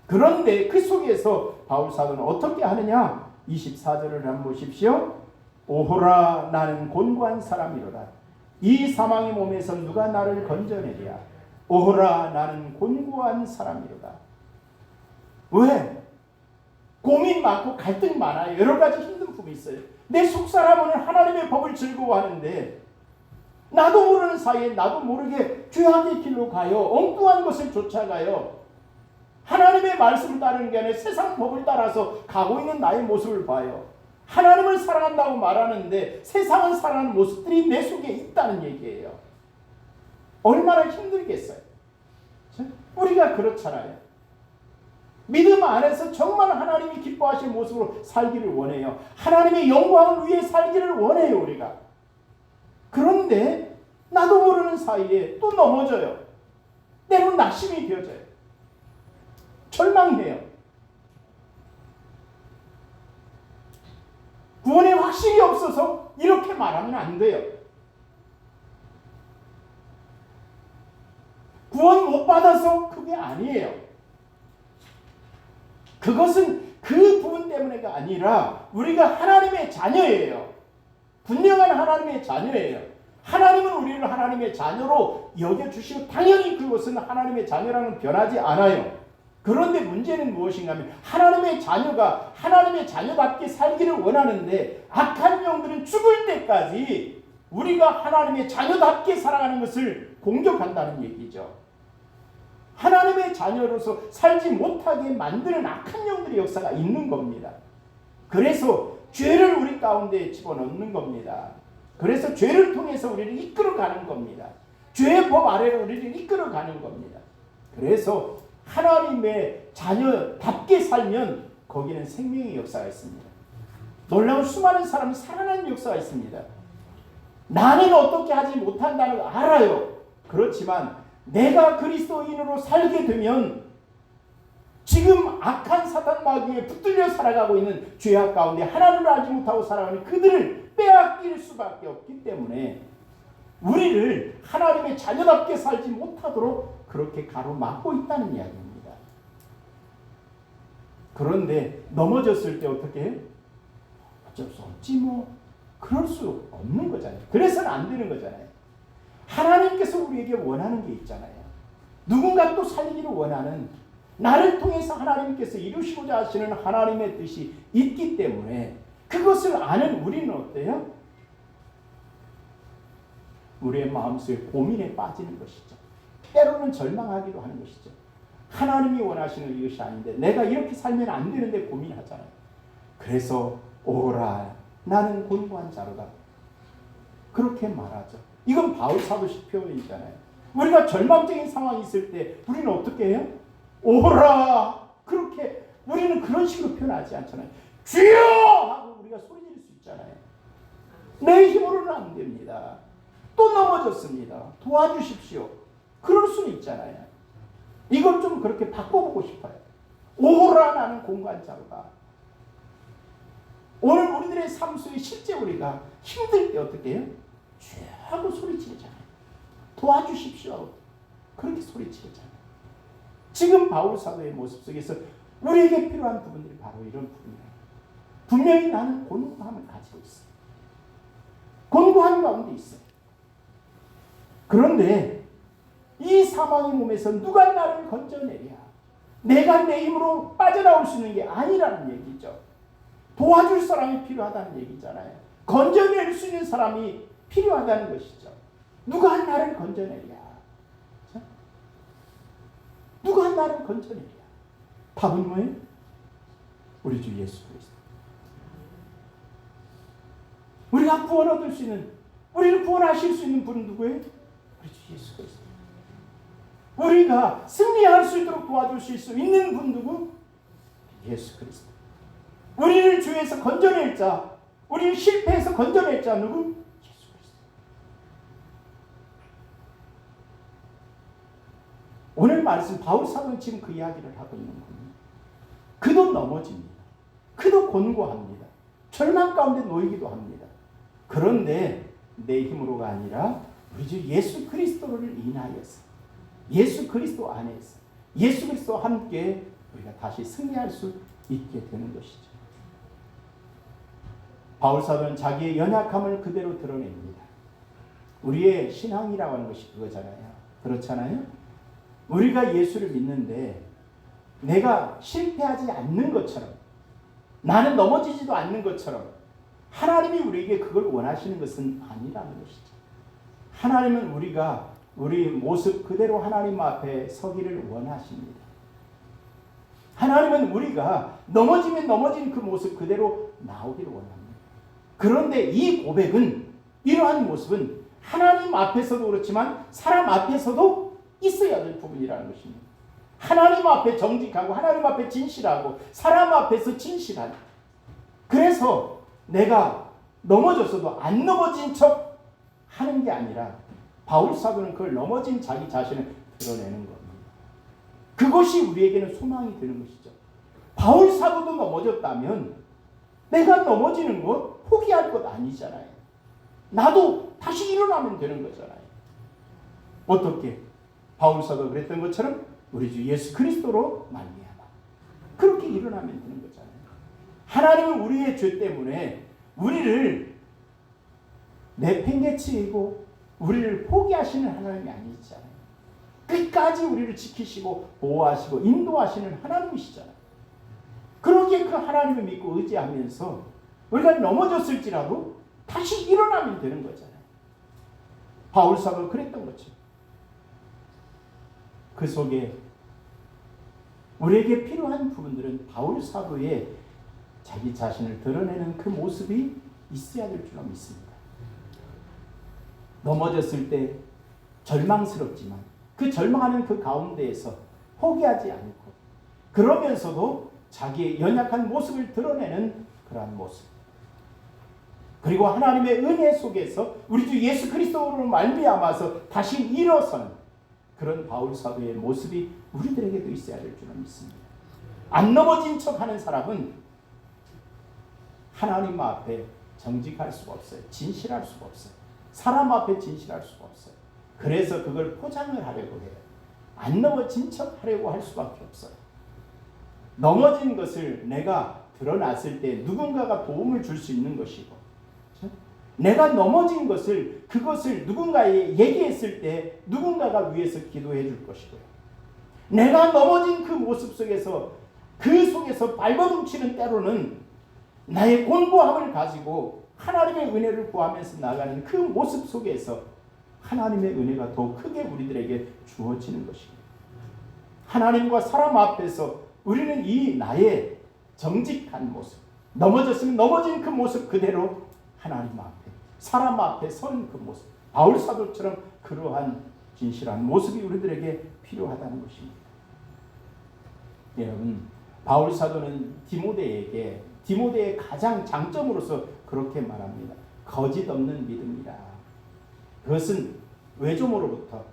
그런데 그 속에서 바울 사도는 어떻게 하느냐? 24절을 한번 보십시오. 오호라 나는 곤고한 사람이로다. 이 사망의 몸에서 누가 나를 건져내랴. 오호라 나는 곤고한 사람이로다. 왜? 고민 많고 갈등 많아요. 여러 가지 힘든 부분이 있어요. 내 속사람은 하나님의 법을 즐거워하는데 나도 모르는 사이에 나도 모르게 죄악의 길로 가요. 엉뚱한 것을 쫓아가요. 하나님의 말씀을 따르는 게 아니라 세상 법을 따라서 가고 있는 나의 모습을 봐요. 하나님을 사랑한다고 말하는데 세상을 사랑하는 모습들이 내 속에 있다는 얘기예요. 얼마나 힘들겠어요. 우리가 그렇잖아요. 믿음 안에서 정말 하나님이 기뻐하실 모습으로 살기를 원해요. 하나님의 영광을 위해 살기를 원해요, 우리가. 그런데 나도 모르는 사이에 또 넘어져요. 때로는 낙심이 되어져요. 절망해요. 구원의 확신이 없어서 이렇게 말하면 안 돼요. 구원 못 받아서 그게 아니에요. 그것은 그 부분 때문에가 아니라 우리가 하나님의 자녀예요. 분명한 하나님의 자녀예요. 하나님은 우리를 하나님의 자녀로 여겨주시고 당연히 그것은 하나님의 자녀라는 변하지 않아요. 그런데 문제는 무엇인가 하면 하나님의 자녀가 하나님의 자녀답게 살기를 원하는데 악한 영들은 죽을 때까지 우리가 하나님의 자녀답게 살아가는 것을 공격한다는 얘기죠. 하나님의 자녀로서 살지 못하게 만드는 악한 영들의 역사가 있는 겁니다. 그래서 죄를 우리 가운데 집어넣는 겁니다. 그래서 죄를 통해서 우리를 이끌어가는 겁니다. 죄의 법 아래로 우리를 이끌어가는 겁니다. 그래서 하나님의 자녀답게 살면 거기는 생명의 역사가 있습니다. 놀라운 수많은 사람이 살아나는 역사가 있습니다. 나는 어떻게 하지 못한다는 걸 알아요. 그렇지만 내가 그리스도인으로 살게 되면 지금 악한 사탄 마귀에 붙들려 살아가고 있는 죄악 가운데 하나님을 알지 못하고 살아가는 그들을 빼앗길 수밖에 없기 때문에 우리를 하나님의 자녀답게 살지 못하도록 그렇게 가로막고 있다는 이야기입니다. 그런데 넘어졌을 때 어떻게 해요? 어쩔 수 없지 뭐. 그럴 수 없는 거잖아요. 그래서는 안 되는 거잖아요. 하나님께서 우리에게 원하는 게 있잖아요. 누군가 또 살기를 원하는 나를 통해서 하나님께서 이루시고자 하시는 하나님의 뜻이 있기 때문에 그것을 아는 우리는 어때요? 우리의 마음속에 고민에 빠지는 것이죠. 때로는 절망하기도 하는 것이죠. 하나님이 원하시는 이것이 아닌데 내가 이렇게 살면 안 되는데 고민하잖아요. 그래서 오라 나는 곤고한 자로다. 그렇게 말하죠. 이건 바울 사도식 표현이잖아요. 우리가 절망적인 상황이 있을 때 우리는 어떻게 해요? 오라! 그렇게 우리는 그런 식으로 표현하지 않잖아요. 주여! 하고 우리가 소리 지를 수 있잖아요. 내 힘으로는 안 됩니다. 또 넘어졌습니다. 도와주십시오. 그럴 수는 있잖아요. 이걸 좀 그렇게 바꿔보고 싶어요. 오라 나는 공간 자로다. 오늘 우리들의 삶 속에 실제 우리가 힘들 때 어떻게 해요? 주여 하고 소리치잖아요. 도와주십시오 하고 그렇게 소리치잖아요. 지금 바울 사도의 모습 속에서 우리에게 필요한 부분들이 바로 이런 부분이에요. 분명히 나는 곤고함을 가지고 있어요. 곤고한 가운데 있어요. 그런데 이 사망의 몸에서 누가 나를 건져내랴. 내가 내 힘으로 빠져나올 수 있는 게 아니라는 얘기죠. 도와줄 사람이 필요하다는 얘기잖아요. 건져낼 수 있는 사람이 필요하다는 것이죠. 누가 나를 건져내랴. 누가 나를 건져내랴. 답은 뭐예요? 우리 주 예수 그리스도. 우리가 구원 얻을 수 있는, 우리를 구원하실 수 있는 분은 누구예요? 우리 주 예수 그리스도. 우리가 승리할 수 있도록 도와줄 수 있는 분 누구? 예수 그리스도. 우리를 죄에서 건져낼 자, 우리를 실패해서 건져낼 자 누구? 예수 그리스도. 오늘 말씀 바울 사도는 지금 그 이야기를 하고 있는 겁니다. 그도 넘어집니다. 그도 곤고합니다. 절망 가운데 놓이기도 합니다. 그런데 내 힘으로가 아니라 우리 주 예수 그리스도를 인하여서, 예수 그리스도 안에서, 예수 그리스도와 함께 우리가 다시 승리할 수 있게 되는 것이죠. 바울 사도는 자기의 연약함을 그대로 드러냅니다. 우리의 신앙이라고 하는 것이 그거잖아요. 그렇잖아요? 우리가 예수를 믿는데 내가 실패하지 않는 것처럼, 나는 넘어지지도 않는 것처럼 하나님이 우리에게 그걸 원하시는 것은 아니라는 것이죠. 하나님은 우리가 우리 모습 그대로 하나님 앞에 서기를 원하십니다. 하나님은 우리가 넘어지면 넘어진 그 모습 그대로 나오기를 원합니다. 그런데 이 고백은, 이러한 모습은 하나님 앞에서도 그렇지만 사람 앞에서도 있어야 될 부분이라는 것입니다. 하나님 앞에 정직하고 하나님 앞에 진실하고 사람 앞에서 진실한, 그래서 내가 넘어졌어도 안 넘어진 척 하는 게 아니라 바울 사도는 그걸 넘어진 자기 자신을 드러내는 겁니다. 그것이 우리에게는 소망이 되는 것이죠. 바울 사도도 넘어졌다면 내가 넘어지는 것 포기할 것 아니잖아요. 나도 다시 일어나면 되는 거잖아요. 어떻게? 바울 사도가 그랬던 것처럼 우리 주 예수 그리스도로 말미암아 그렇게 일어나면 되는 거잖아요. 하나님은 우리의 죄 때문에 우리를 내팽개치고 우리를 포기하시는 하나님이 아니잖아요. 끝까지 우리를 지키시고 보호하시고 인도하시는 하나님이시잖아요. 그러기에 그 하나님을 믿고 의지하면서 우리가 넘어졌을지라도 다시 일어나면 되는 거잖아요. 바울 사도가 그랬던 거죠. 그 속에 우리에게 필요한 부분들은 바울 사도의 자기 자신을 드러내는 그 모습이 있어야 될 줄로 믿습니다. 넘어졌을 때 절망스럽지만 그 절망하는 그 가운데에서 포기하지 않고 그러면서도 자기의 연약한 모습을 드러내는 그러한 모습, 그리고 하나님의 은혜 속에서 우리 주 예수 그리스도로 말미암아서 다시 일어선 그런 바울 사도의 모습이 우리들에게도 있어야 될 줄로 믿습니다. 안 넘어진 척하는 사람은 하나님 앞에 정직할 수가 없어요. 진실할 수가 없어요. 사람 앞에 진실할 수가 없어요. 그래서 그걸 포장을 하려고 해요. 안 넘어진 척 하려고 할 수밖에 없어요. 넘어진 것을 내가 드러났을 때 누군가가 도움을 줄 수 있는 것이고, 내가 넘어진 것을, 그것을 누군가에 얘기했을 때 누군가가 위에서 기도해 줄 것이고요. 내가 넘어진 그 모습 속에서, 그 속에서 발버둥치는 때로는 나의 곤고함을 가지고 하나님의 은혜를 구하면서 나가는 그 모습 속에서 하나님의 은혜가 더 크게 우리들에게 주어지는 것입니다. 하나님과 사람 앞에서 우리는 이 나의 정직한 모습, 넘어졌으면 넘어진 그 모습 그대로 하나님 앞에, 사람 앞에 서는 그 모습, 바울 사도처럼 그러한 진실한 모습이 우리들에게 필요하다는 것입니다. 여러분, 바울 사도는 디모데의 가장 장점으로서 그렇게 말합니다. 거짓 없는 믿음이라. 그것은 외조모로부터,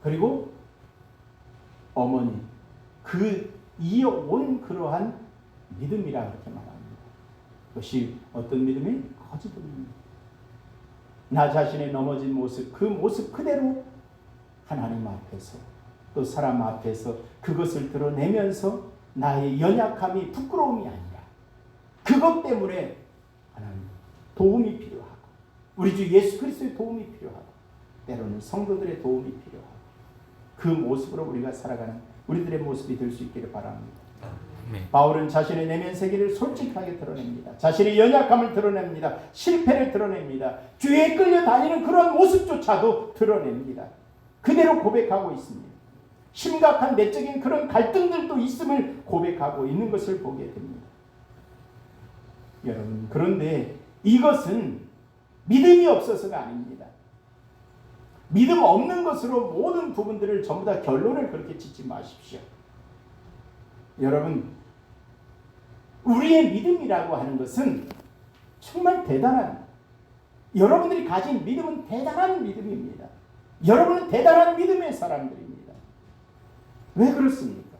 그리고 어머니, 그 이어온 그러한 믿음이라 그렇게 말합니다. 그것이 어떤 믿음이? 거짓 없는 믿음. 나 자신의 넘어진 모습, 그 모습 그대로 하나님 앞에서 또 사람 앞에서 그것을 드러내면서 나의 연약함이 부끄러움이 아니라 그것 때문에 하나님 도움이 필요하고 우리 주 예수 그리스도의 도움이 필요하고 때로는 성도들의 도움이 필요하고 그 모습으로 우리가 살아가는 우리들의 모습이 될 수 있기를 바랍니다. 바울은 자신의 내면 세계를 솔직하게 드러냅니다. 자신의 연약함을 드러냅니다. 실패를 드러냅니다. 죄에 끌려다니는 그런 모습조차도 드러냅니다. 그대로 고백하고 있습니다. 심각한 내적인 그런 갈등들도 있음을 고백하고 있는 것을 보게 됩니다. 여러분, 그런데 이것은 믿음이 없어서가 아닙니다. 믿음 없는 것으로 모든 부분들을 전부 다 결론을 그렇게 짓지 마십시오. 여러분, 우리의 믿음이라고 하는 것은 정말 대단한, 여러분들이 가진 믿음은 대단한 믿음입니다. 여러분은 대단한 믿음의 사람들입니다. 왜 그렇습니까?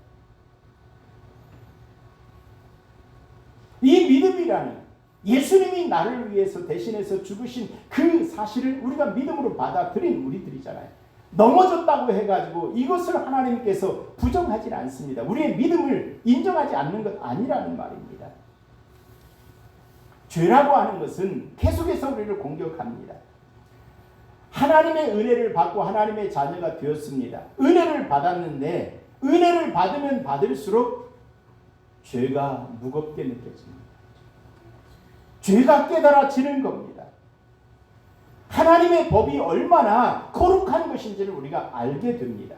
이 믿음이라는 예수님이 나를 위해서 대신해서 죽으신 그 사실을 우리가 믿음으로 받아들인 우리들이잖아요. 넘어졌다고 해가지고 이것을 하나님께서 부정하지 않습니다. 우리의 믿음을 인정하지 않는 것 아니라는 말입니다. 죄라고 하는 것은 계속해서 우리를 공격합니다. 하나님의 은혜를 받고 하나님의 자녀가 되었습니다. 은혜를 받았는데 은혜를 받으면 받을수록 죄가 무겁게 느껴집니다. 죄가 깨달아지는 겁니다. 하나님의 법이 얼마나 거룩한 것인지를 우리가 알게 됩니다.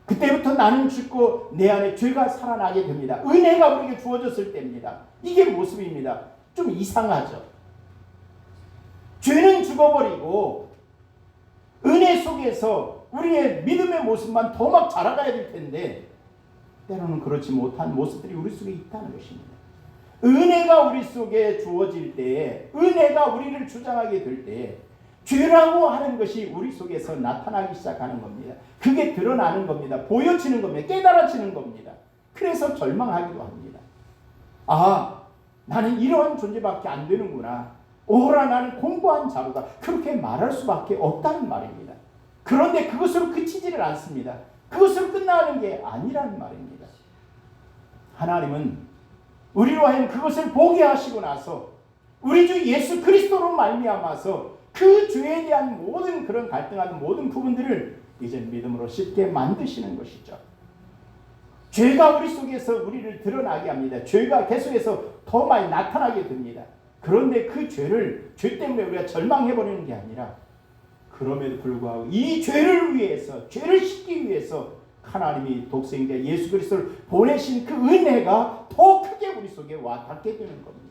그때부터 나는 죽고 내 안에 죄가 살아나게 됩니다. 은혜가 우리에게 주어졌을 때입니다. 이게 모습입니다. 좀 이상하죠. 죄는 죽어버리고 은혜 속에서 우리의 믿음의 모습만 더 막 자라가야 될 텐데 때로는 그렇지 못한 모습들이 우리 속에 있다는 것입니다. 은혜가 우리 속에 주어질 때에, 은혜가 우리를 주장하게 될 때에 죄라고 하는 것이 우리 속에서 나타나기 시작하는 겁니다. 그게 드러나는 겁니다. 보여지는 겁니다. 깨달아지는 겁니다. 그래서 절망하기도 합니다. 아, 나는 이러한 존재밖에 안 되는구나. 오라, 나는 공고한 자로다. 그렇게 말할 수밖에 없다는 말입니다. 그런데 그것으로 그치지를 않습니다. 그것으로 끝나는 게 아니라는 말입니다. 하나님은 우리로 하여금 그것을 보게 하시고 나서 우리 주 예수 그리스도로 말미암아서 그 죄에 대한 모든 그런 갈등하는 모든 부분들을 이제 믿음으로 쉽게 만드시는 것이죠. 죄가 우리 속에서 우리를 드러나게 합니다. 죄가 계속해서 더 많이 나타나게 됩니다. 그런데 그 죄를, 죄 때문에 우리가 절망해버리는 게 아니라 그럼에도 불구하고 이 죄를 위해서, 죄를 씻기 위해서 하나님이 독생자 예수 그리스도를 보내신 그 은혜가 더 크게 우리 속에 와 닿게 되는 겁니다.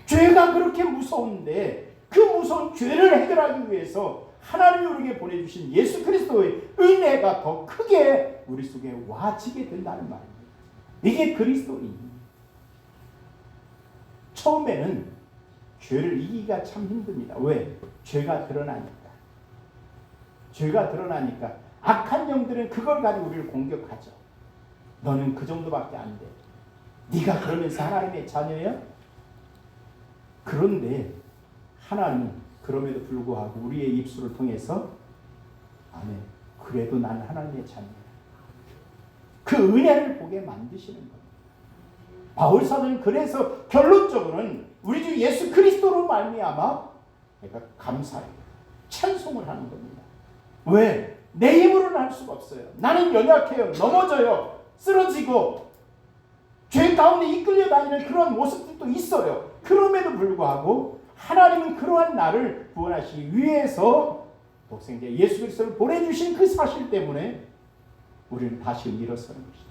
죄가 그렇게 무서운데 그 무서운 죄를 해결하기 위해서 하나님이 우리에게 보내주신 예수 그리스도의 은혜가 더 크게 우리 속에 와지게 된다는 말입니다. 이게 그리스도인입니다. 처음에는 죄를 이기기가 참 힘듭니다. 왜? 죄가 드러나니까. 죄가 드러나니까 악한 영들은 그걸 가지고 우리를 공격하죠. 너는 그 정도밖에 안 돼. 네가 그러면서 하나님의 자녀야? 그런데 하나님은 그럼에도 불구하고 우리의 입술을 통해서 아멘, 그래도 나는 하나님의 자녀야. 그 은혜를 보게 만드시는 겁니다. 바울 사도는 그래서 결론적으로는 우리 주 예수 그리스도로 말미암아 내가 감사해요. 찬송을 하는 겁니다. 왜? 내 힘으로는 할 수가 없어요. 나는 연약해요. 넘어져요. 쓰러지고 죄 가운데 이끌려 다니는 그런 모습들도 있어요. 그럼에도 불구하고 하나님은 그러한 나를 구원하시기 위해서 독생자 예수 그리스도를 보내주신 그 사실 때문에 우리는 다시 일어서는 것이죠.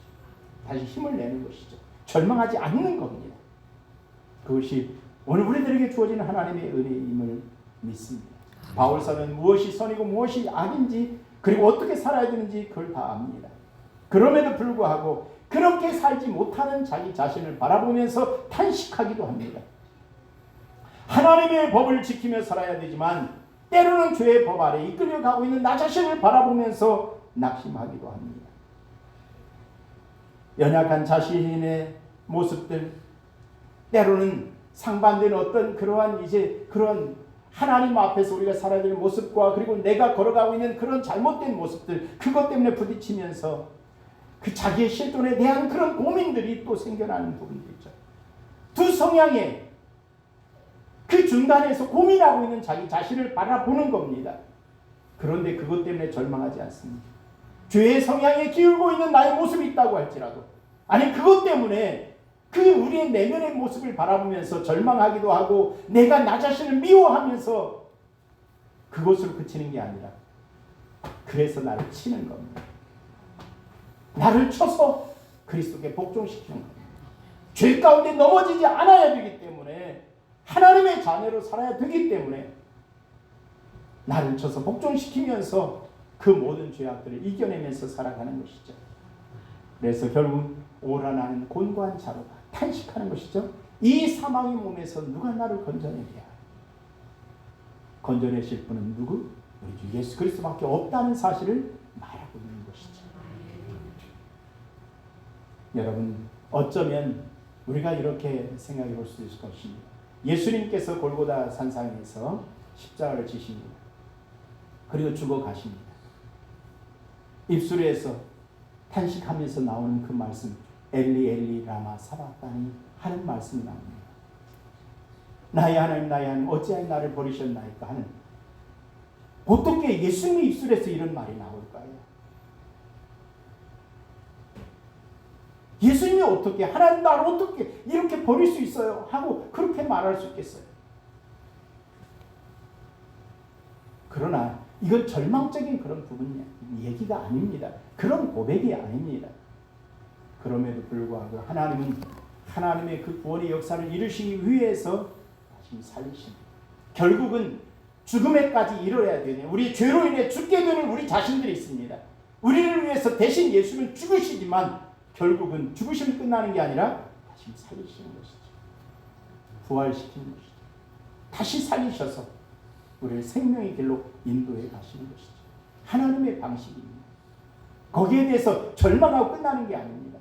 다시 힘을 내는 것이죠. 절망하지 않는 겁니다. 그것이 오늘 우리들에게 주어진 하나님의 은혜임을 믿습니다. 바울 사도는 무엇이 선이고 무엇이 악인지 그리고 어떻게 살아야 되는지 그걸 다 압니다. 그럼에도 불구하고 그렇게 살지 못하는 자기 자신을 바라보면서 탄식하기도 합니다. 하나님의 법을 지키며 살아야 되지만 때로는 죄의 법 아래 이끌려가고 있는 나 자신을 바라보면서 낙심하기도 합니다. 연약한 자신의 모습들, 때로는 상반된 어떤 그러한 그런 하나님 앞에서 우리가 살아야 될 모습과 그리고 내가 걸어가고 있는 그런 잘못된 모습들, 그것 때문에 부딪히면서 그 자기의 실존에 대한 그런 고민들이 또 생겨나는 부분도 있죠. 두 성향의 그 중간에서 고민하고 있는 자기 자신을 바라보는 겁니다. 그런데 그것 때문에 절망하지 않습니다. 죄의 성향에 기울고 있는 나의 모습이 있다고 할지라도, 아니 그것 때문에 그 우리의 내면의 모습을 바라보면서 절망하기도 하고 내가 나 자신을 미워하면서 그것으로 그치는 게 아니라 그래서 나를 치는 겁니다. 나를 쳐서 그리스도께 복종시키는 겁니다. 죄 가운데 넘어지지 않아야 되기 때문에, 하나님의 자녀로 살아야 되기 때문에 나를 쳐서 복종시키면서 그 모든 죄악들을 이겨내면서 살아가는 것이죠. 그래서 결국 오라 나는 곤고한 자로다 탄식하는 것이죠. 이 사망의 몸에서 누가 나를 건져내랴. 건져내실 분은 누구? 우리 주 예수 그리스도밖에 없다는 사실을 여러분, 어쩌면 우리가 이렇게 생각해 볼 수 있을 것입니다. 예수님께서 골고다 산상에서 십자가를 지십니다. 그리고 죽어 가십니다. 입술에서 탄식하면서 나오는 그 말씀, 엘리 엘리 라마 사박다니 하는 말씀이 나옵니다. 나의 하나님 나의 하나님 어찌하여 나를 버리셨나이까 하는, 어떻게 예수님의 입술에서 이런 말이 나올까요? 예수님이 어떻게, 하나님 나를 어떻게 이렇게 버릴 수 있어요? 하고 그렇게 말할 수 있겠어요? 그러나 이건 절망적인 그런 부분 얘기가 아닙니다. 그런 고백이 아닙니다. 그럼에도 불구하고 하나님은 하나님의 그 구원의 역사를 이루시기 위해서 다시 살리십니다. 결국은 죽음에까지 이르러야 되네. 우리 죄로 인해 죽게 되는 우리 자신들이 있습니다. 우리를 위해서 대신 예수는 죽으시지만 결국은 죽으시면 끝나는 게 아니라 다시 살리시는 것이죠. 부활시키는 것이죠. 다시 살리셔서 우리를 생명의 길로 인도해 가시는 것이죠. 하나님의 방식입니다. 거기에 대해서 절망하고 끝나는 게 아닙니다.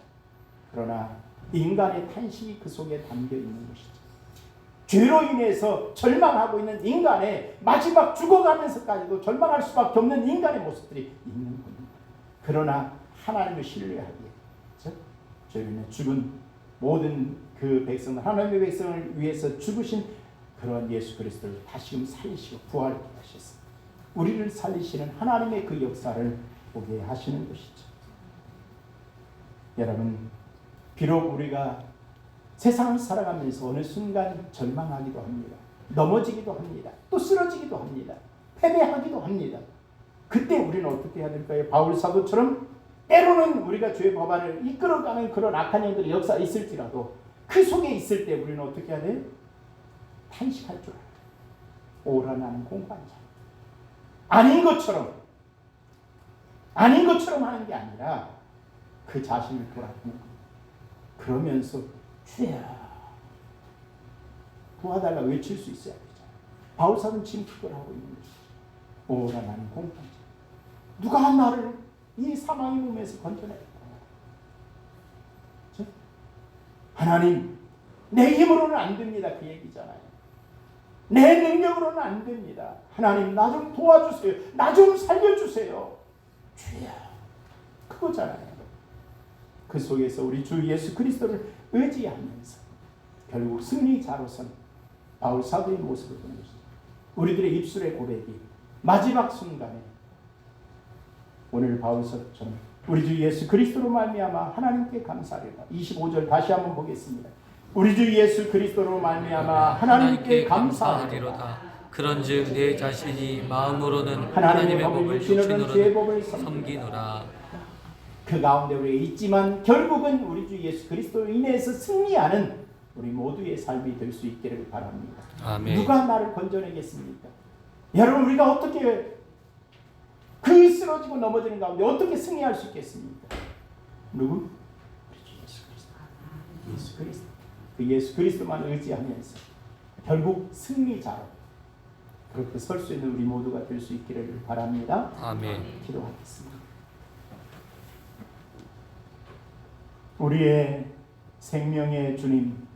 그러나 인간의 탄식이 그 속에 담겨 있는 것이죠. 죄로 인해서 절망하고 있는 인간의 마지막 죽어가면서까지도 절망할 수밖에 없는 인간의 모습들이 있는 겁니다. 그러나 하나님을 신뢰하기에, 죄로 인해 죽은 모든 그 백성들, 하나님의 백성을 위해서 죽으신 그런 예수 그리스도를 다시금 살리시고 부활하게 하셨습니다. 우리를 살리시는 하나님의 그 역사를 보게 하시는 것이죠. 여러분, 비록 우리가 세상을 살아가면서 어느 순간 절망하기도 합니다. 넘어지기도 합니다. 또 쓰러지기도 합니다. 패배하기도 합니다. 그때 우리는 어떻게 해야 될까요? 바울 사도처럼 때로는 우리가 죄의 법안을 이끌어가는 그런 악한 영들의 역사가 있을지라도 그 속에 있을 때 우리는 어떻게 해야 돼요? 탄식할 줄 알아요. 오라 나는 공부하자. 아닌 것처럼 하는 게 아니라 그 자신을 돌아보는 거예요. 그러면서 주야 도와달라 외칠 수 있어야 되잖아요. 바울사는 지금 그걸 하고 있는 것이죠. 오라 나는 공부하자. 누가 나를 이 사망의 몸에서 건져내겠다. 하나님, 내 힘으로는 안 됩니다. 그 얘기잖아요. 내 능력으로는 안 됩니다. 하나님, 나 좀 도와주세요. 나 좀 살려주세요. 주야, 그거잖아요. 그 속에서 우리 주 예수 그리스도를 의지하면서 결국 승리자로선 바울 사도의 모습을 보는 것이죠. 우리들의 입술의 고백이 마지막 순간에 오늘 바울서처럼 우리 주 예수 그리스도로 말미암아 하나님께 감사하리라. 25절 다시 한번 보겠습니다. 우리 주 예수 그리스도로 말미암아 하나님께 감사하리로다. 그런즉 내 자신이 마음으로는 하나님의 법을 법을 육신으로는 죄의 법을 섬기노라. 그 가운데 우리가 있지만 결국은 우리 주 예수 그리스도로 인해서 승리하는 우리 모두의 삶이 될 수 있기를 바랍니다. 아멘. 누가 나를 건져내겠습니까? 여러분, 우리가 어떻게 그 쓰러지고 넘어지는 가운데 어떻게 승리할 수 있겠습니까? 누구? 우리 주 예수 그리스도. 예수 그리스도. 그 예수 그리스도만 의지하면서 결국 승리자로 그렇게 설 수 있는 우리 모두가 될 수 있기를 바랍니다. 아멘. 기도하겠습니다. 우리의 생명의 주님,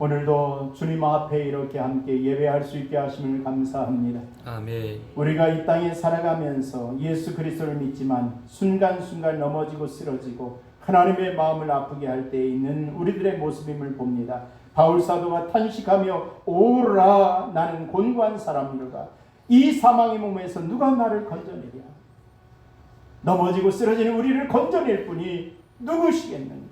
오늘도 주님 앞에 이렇게 함께 예배할 수 있게 하심을 감사합니다. 아멘. 우리가 이 땅에 살아가면서 예수 그리스도를 믿지만 순간순간 넘어지고 쓰러지고 하나님의 마음을 아프게 할 때에 있는 우리들의 모습임을 봅니다. 바울 사도가 탄식하며 오라 나는 곤고한 사람이로다. 이 사망의 몸에서 누가 나를 건져내랴. 넘어지고 쓰러지는 우리를 건져낼 분이 누구시겠는가?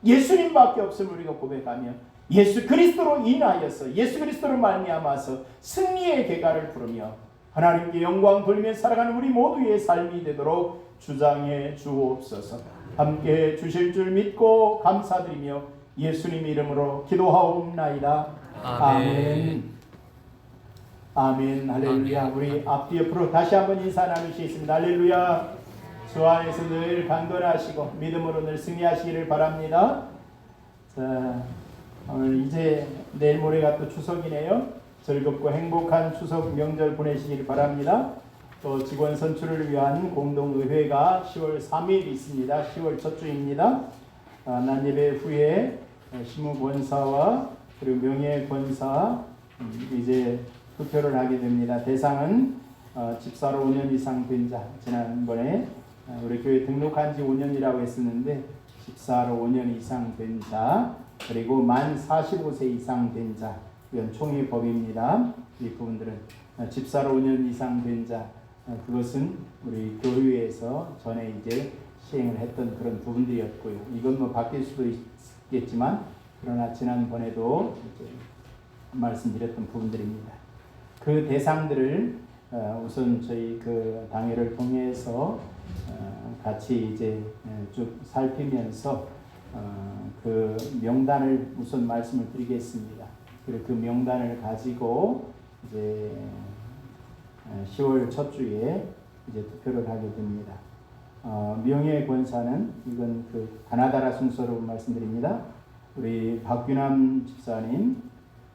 예수님밖에 없음을 우리가 고백하며 예수 그리스도로 인하여서 예수 그리스도로 말미암아서 승리의 계가를 부르며 하나님께 영광 돌며 살아가는 우리 모두의 삶이 되도록 주장해 주옵소서. 함께 주실 줄 믿고 감사드리며 예수님 이름으로 기도하옵나이다. 아멘. 아멘. 할렐루야. 우리 앞뒤 옆으로 다시 한번 인사 나누시겠습니다. 할렐루야. 주 안에서 늘 강건하시고 믿음으로 늘 승리하시기를 바랍니다. 자, 오늘 이제 내일 모레가 또 추석이네요. 즐겁고 행복한 추석 명절 보내시길 바랍니다. 또 직원 선출을 위한 공동의회가 10월 3일 있습니다. 10월 첫 주입니다. 난 예배 후에 시무 권사와 그리고 명예 권사 이제 투표를 하게 됩니다. 대상은 집사로 5년 이상 된 자. 지난번에 우리 교회 등록한 지 5년이라고 했었는데 집사로 5년 이상 된 자, 그리고 만 45세 이상 된 자. 이건 총회 법입니다. 이 부분들은 집사로 5년 이상 된 자, 그것은 우리 교회에서 전에 이제 시행을 했던 그런 부분들이었고요. 이건 뭐 바뀔 수도 있겠지만 그러나 지난번에도 이제 말씀드렸던 부분들입니다. 그 대상들을 우선 저희 그 당회를 통해서 같이 이제 쭉 살피면서 그 명단을 우선 말씀을 드리겠습니다. 그리고 그 명단을 가지고 이제 10월 첫 주에 이제 투표를 하게 됩니다. 명예 권사는 이건 그 가나다라 순서로 말씀드립니다. 우리 박규남 집사님,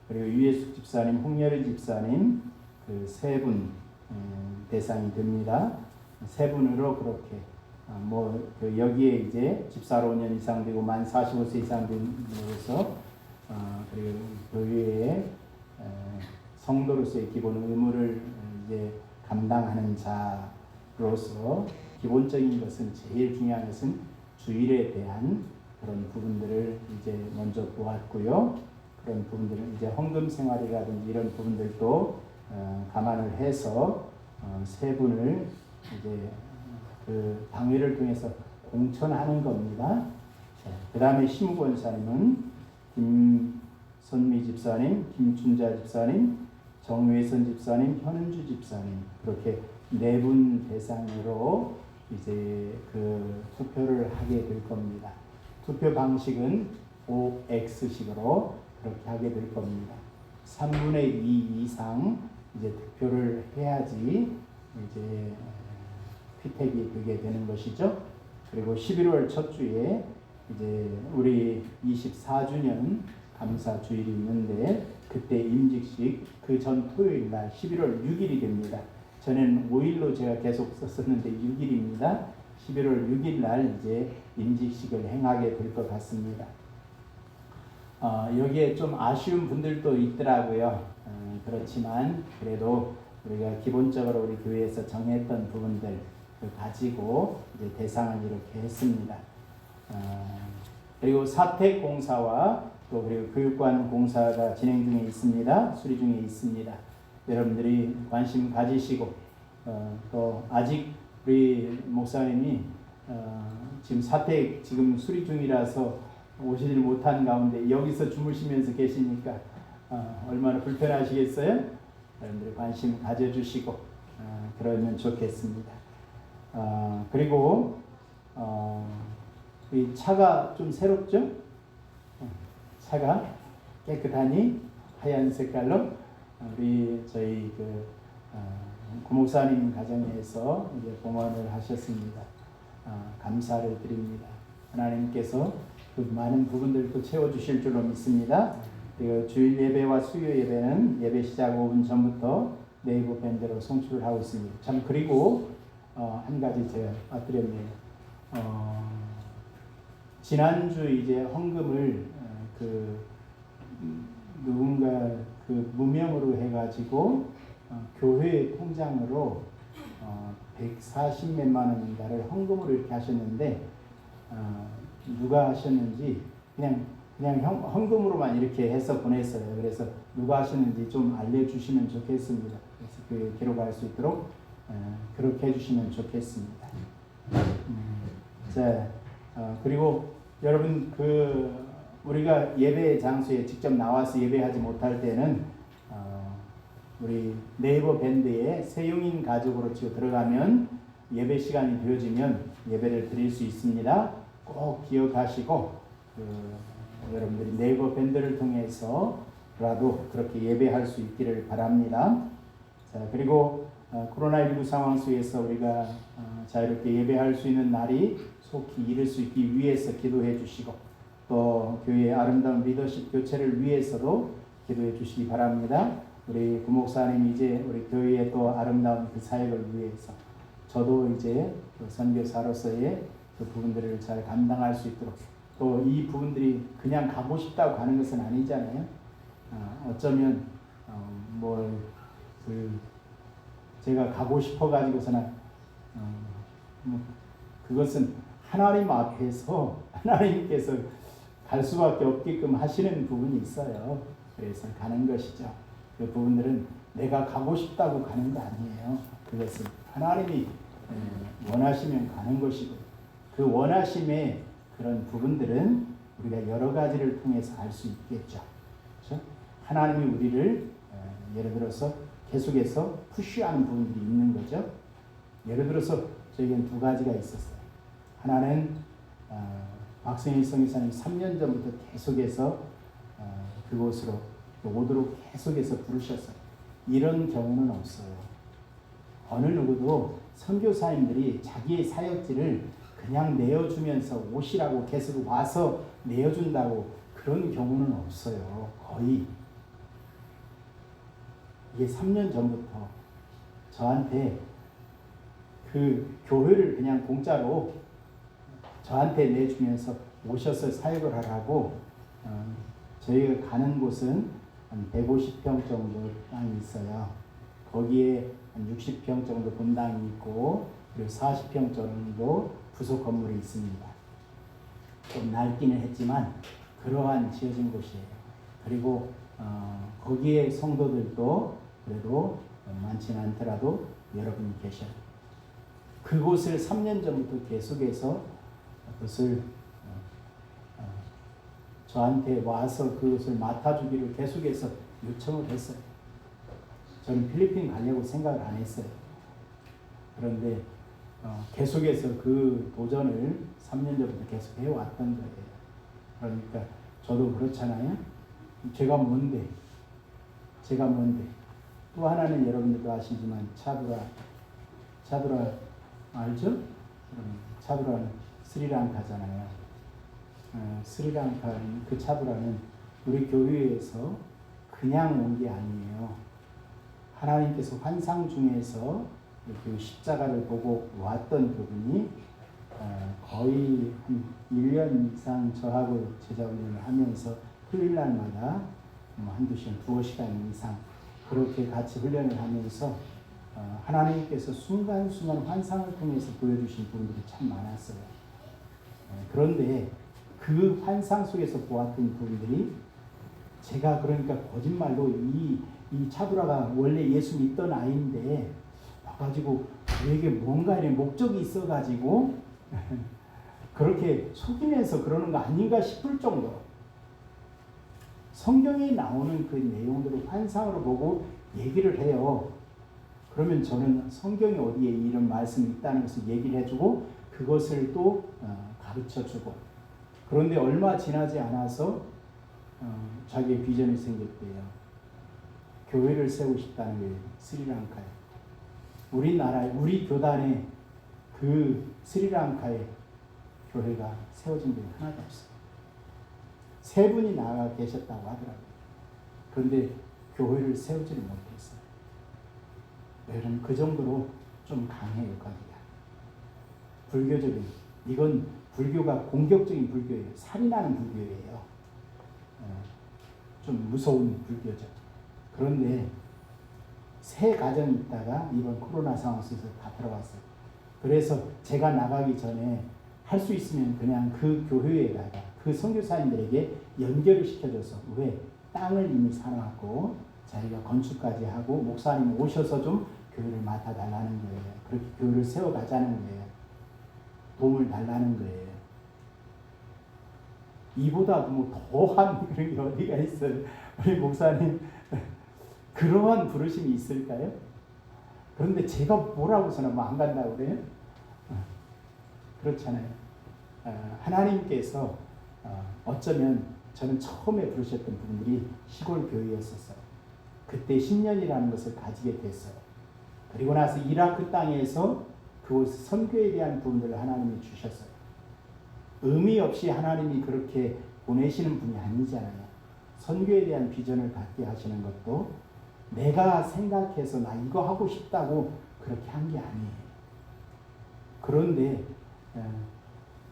그리고 유예숙 집사님, 홍여리 집사님 그 세 분 대상이 됩니다. 세 분으로 그렇게 그 여기에 이제 집사로 5년 이상 되고 만 45세 이상 된 분으로서 그리고 교회의 성도로서의 기본 의무를 이제 감당하는 자로서 기본적인 것은 제일 중요한 것은 주일에 대한 그런 부분들을 이제 먼저 보았고요. 그런 부분들은 이제 헌금 생활이라든지 이런 부분들도 감안을 해서 세 분을 이제 그 당회를 통해서 공천하는 겁니다. 그 다음에 시무권사님은 김선미 집사님, 김춘자 집사님, 정외선 집사님, 현은주 집사님 그렇게 네 분 대상으로 이제 그 투표를 하게 될 겁니다. 투표 방식은 OX식으로 그렇게 하게 될 겁니다. 3분의 2 이상 이제 득표를 해야지 이제 피택이 되게 되는 것이죠. 그리고 11월 첫 주에 이제 우리 24주년 감사 주일이 있는데 그때 임직식 그 전 토요일 날 11월 6일이 됩니다. 전에는 5일로 제가 계속 썼었는데 6일입니다. 11월 6일 날 이제 임직식을 행하게 될 것 같습니다. 여기에 좀 아쉬운 분들도 있더라고요. 그렇지만 그래도 우리가 기본적으로 우리 교회에서 정했던 부분들 가지고 이제 대상을 이렇게 했습니다. 그리고 사택 공사와 또 그리고 교육관 공사가 진행 중에 있습니다. 수리 중에 있습니다. 여러분들이 관심 가지시고 또 아직 우리 목사님이 지금 사택 지금 수리 중이라서 오시질 못한 가운데 여기서 주무시면서 계시니까 얼마나 불편하시겠어요? 여러분들이 관심 가져주시고 그러면 좋겠습니다. 그리고 이 차가 좀 새롭죠? 차가 깨끗하니 하얀 색깔로 우리 저희 그 구목사님 가정에서 이제 봉헌을 하셨습니다. 감사를 드립니다. 하나님께서 그 많은 부분들도 채워주실 줄로 믿습니다. 그리고 주일 예배와 수요 예배는 예배 시작 5분 전부터 네이버 밴드로 송출을 하고 있습니다. 참 그리고 한 가지 제가 빠뜨렸네요. 지난주 이제 헌금을 누군가 그 무명으로 해가지고 교회 통장으로 140몇만 원인가를 헌금으로 이렇게 하셨는데 누가 하셨는지 그냥 헌금으로만 이렇게 해서 보냈어요. 그래서 누가 하셨는지 좀 알려주시면 좋겠습니다. 그래서 그 기록할 수 있도록 그렇게 해주시면 좋겠습니다. 자, 그리고 여러분 우리가 예배 장소에 직접 나와서 예배하지 못할 때는 우리 네이버 밴드에 세용인 가족으로 치고 들어가면 예배 시간이 되어지면 예배를 드릴 수 있습니다. 꼭 기억하시고 여러분들이 네이버 밴드를 통해서라도 그렇게 예배할 수 있기를 바랍니다. 자, 그리고 코로나19 상황 속에서 우리가 자유롭게 예배할 수 있는 날이 속히 이룰 수 있기 위해서 기도해 주시고 또 교회의 아름다운 리더십 교체를 위해서도 기도해 주시기 바랍니다. 우리 구목사님 이제 우리 교회의 또 아름다운 그 사역을 위해서 저도 이제 그 선교사로서의 그 부분들을 잘 감당할 수 있도록 또 이 부분들이 그냥 가고 싶다고 가는 것은 아니잖아요. 어쩌면 제가 가고 싶어 가지고서는 그것은 하나님 앞에서 하나님께서 갈 수밖에 없게끔 하시는 부분이 있어요. 그래서 가는 것이죠. 그 부분들은 내가 가고 싶다고 가는 거 아니에요. 그것은 하나님이 원하시면 가는 것이고, 그 원하심의 그런 부분들은 우리가 여러 가지를 통해서 알 수 있겠죠. 그렇죠? 하나님이 우리를 예를 들어서 계속해서 푸시하는 부분들이 있는 거죠. 예를 들어서 저에겐 두 가지가 있었어요. 하나는 박성희 성교사님 3년 전부터 계속해서 그곳으로 오도록 계속해서 부르셨어요. 이런 경우는 없어요. 어느 누구도 선교사님들이 자기의 사역지를 그냥 내어주면서 오시라고 계속 와서 내어준다고 그런 경우는 없어요. 거의. 이게 3년 전부터 저한테 그 교회를 그냥 공짜로 저한테 내주면서 오셔서 사역을 하라고, 저희가 가는 곳은 한 150평 정도 땅이 있어요. 거기에 한 60평 정도 본당이 있고, 그리고 40평 정도 부속 건물이 있습니다. 좀 낡기는 했지만 그러한 지어진 곳이에요. 그리고 거기에 성도들도 그래도 많지는 않더라도 여러분이 계셔요. 그곳을 3년 전부터 계속해서 그것을 저한테 와서 그것을 맡아주기를 계속해서 요청을 했어요. 저는 필리핀 가려고 생각을 안 했어요. 그런데 계속해서 그 도전을 3년 전부터 계속 해왔던 거예요. 그러니까 저도 그렇잖아요. 제가 뭔데? 또 하나는 여러분들도 아시지만 차두라 알죠? 차두라는 스리랑카잖아요. 스리랑카 그 차두라는 우리 교회에서 그냥 온 게 아니에요. 하나님께서 환상 중에서 그 십자가를 보고 왔던 그분이 거의 한 1년 이상 저하고 제자훈련을 하면서 토요일 날마다 한두 시간, 두어 시간 이상 그렇게 같이 훈련을 하면서 하나님께서 순간순간 환상을 통해서 보여주신 부분들이 참 많았어요. 그런데 그 환상 속에서 보았던 부분들이 제가 그러니까 거짓말로 이 차두라가 원래 예수 믿던 아이인데 와가지고 저에게 뭔가 이런 목적이 있어가지고 그렇게 속이면서 그러는 거 아닌가 싶을 정도로 성경에 나오는 그 내용들을 환상으로 보고 얘기를 해요. 그러면 저는 성경이 어디에 이런 말씀이 있다는 것을 얘기를 해주고 그것을 또 가르쳐주고, 그런데 얼마 지나지 않아서 자기의 비전이 생겼대요. 교회를 세우고 싶다는 거예요. 스리랑카에. 우리나라에, 우리 교단에 그 스리랑카에 교회가 세워진 게 하나도 없어요. 3분이 나가 계셨다고 하더라고요. 그런데 교회를 세우지를 못했어요. 왜냐면 그 정도로 좀 강해요, 거기가. 불교적인, 이건 불교가 공격적인 불교예요. 살인하는 불교예요. 좀 무서운 불교죠. 그런데 새 가정이 있다가 이번 코로나 상황 속에서 다 들어왔어요. 그래서 제가 나가기 전에 할 수 있으면 그냥 그 교회에다가 그 선교사님들에게 연결을 시켜줘서, 왜? 땅을 이미 사놨고 자기가 건축까지 하고 목사님 오셔서 좀 교회를 맡아달라는 거예요. 그렇게 교회를 세워가자는 거예요. 도움을 달라는 거예요. 이보다 뭐 더한 그런 게 어디가 있어요. 우리 목사님 그러한 부르심이 있을까요? 그런데 제가 뭐라고서는 뭐 안 간다고 그래요? 그렇잖아요. 하나님께서 어쩌면 저는 처음에 부르셨던 분들이 시골 교회였었어요. 그때 10년이라는 것을 가지게 됐어요. 그리고 나서 이라크 땅에서 그 선교에 대한 부분들을 하나님이 주셨어요. 의미 없이 하나님이 그렇게 보내시는 분이 아니잖아요. 선교에 대한 비전을 갖게 하시는 것도 내가 생각해서 나 이거 하고 싶다고 그렇게 한 게 아니에요. 그런데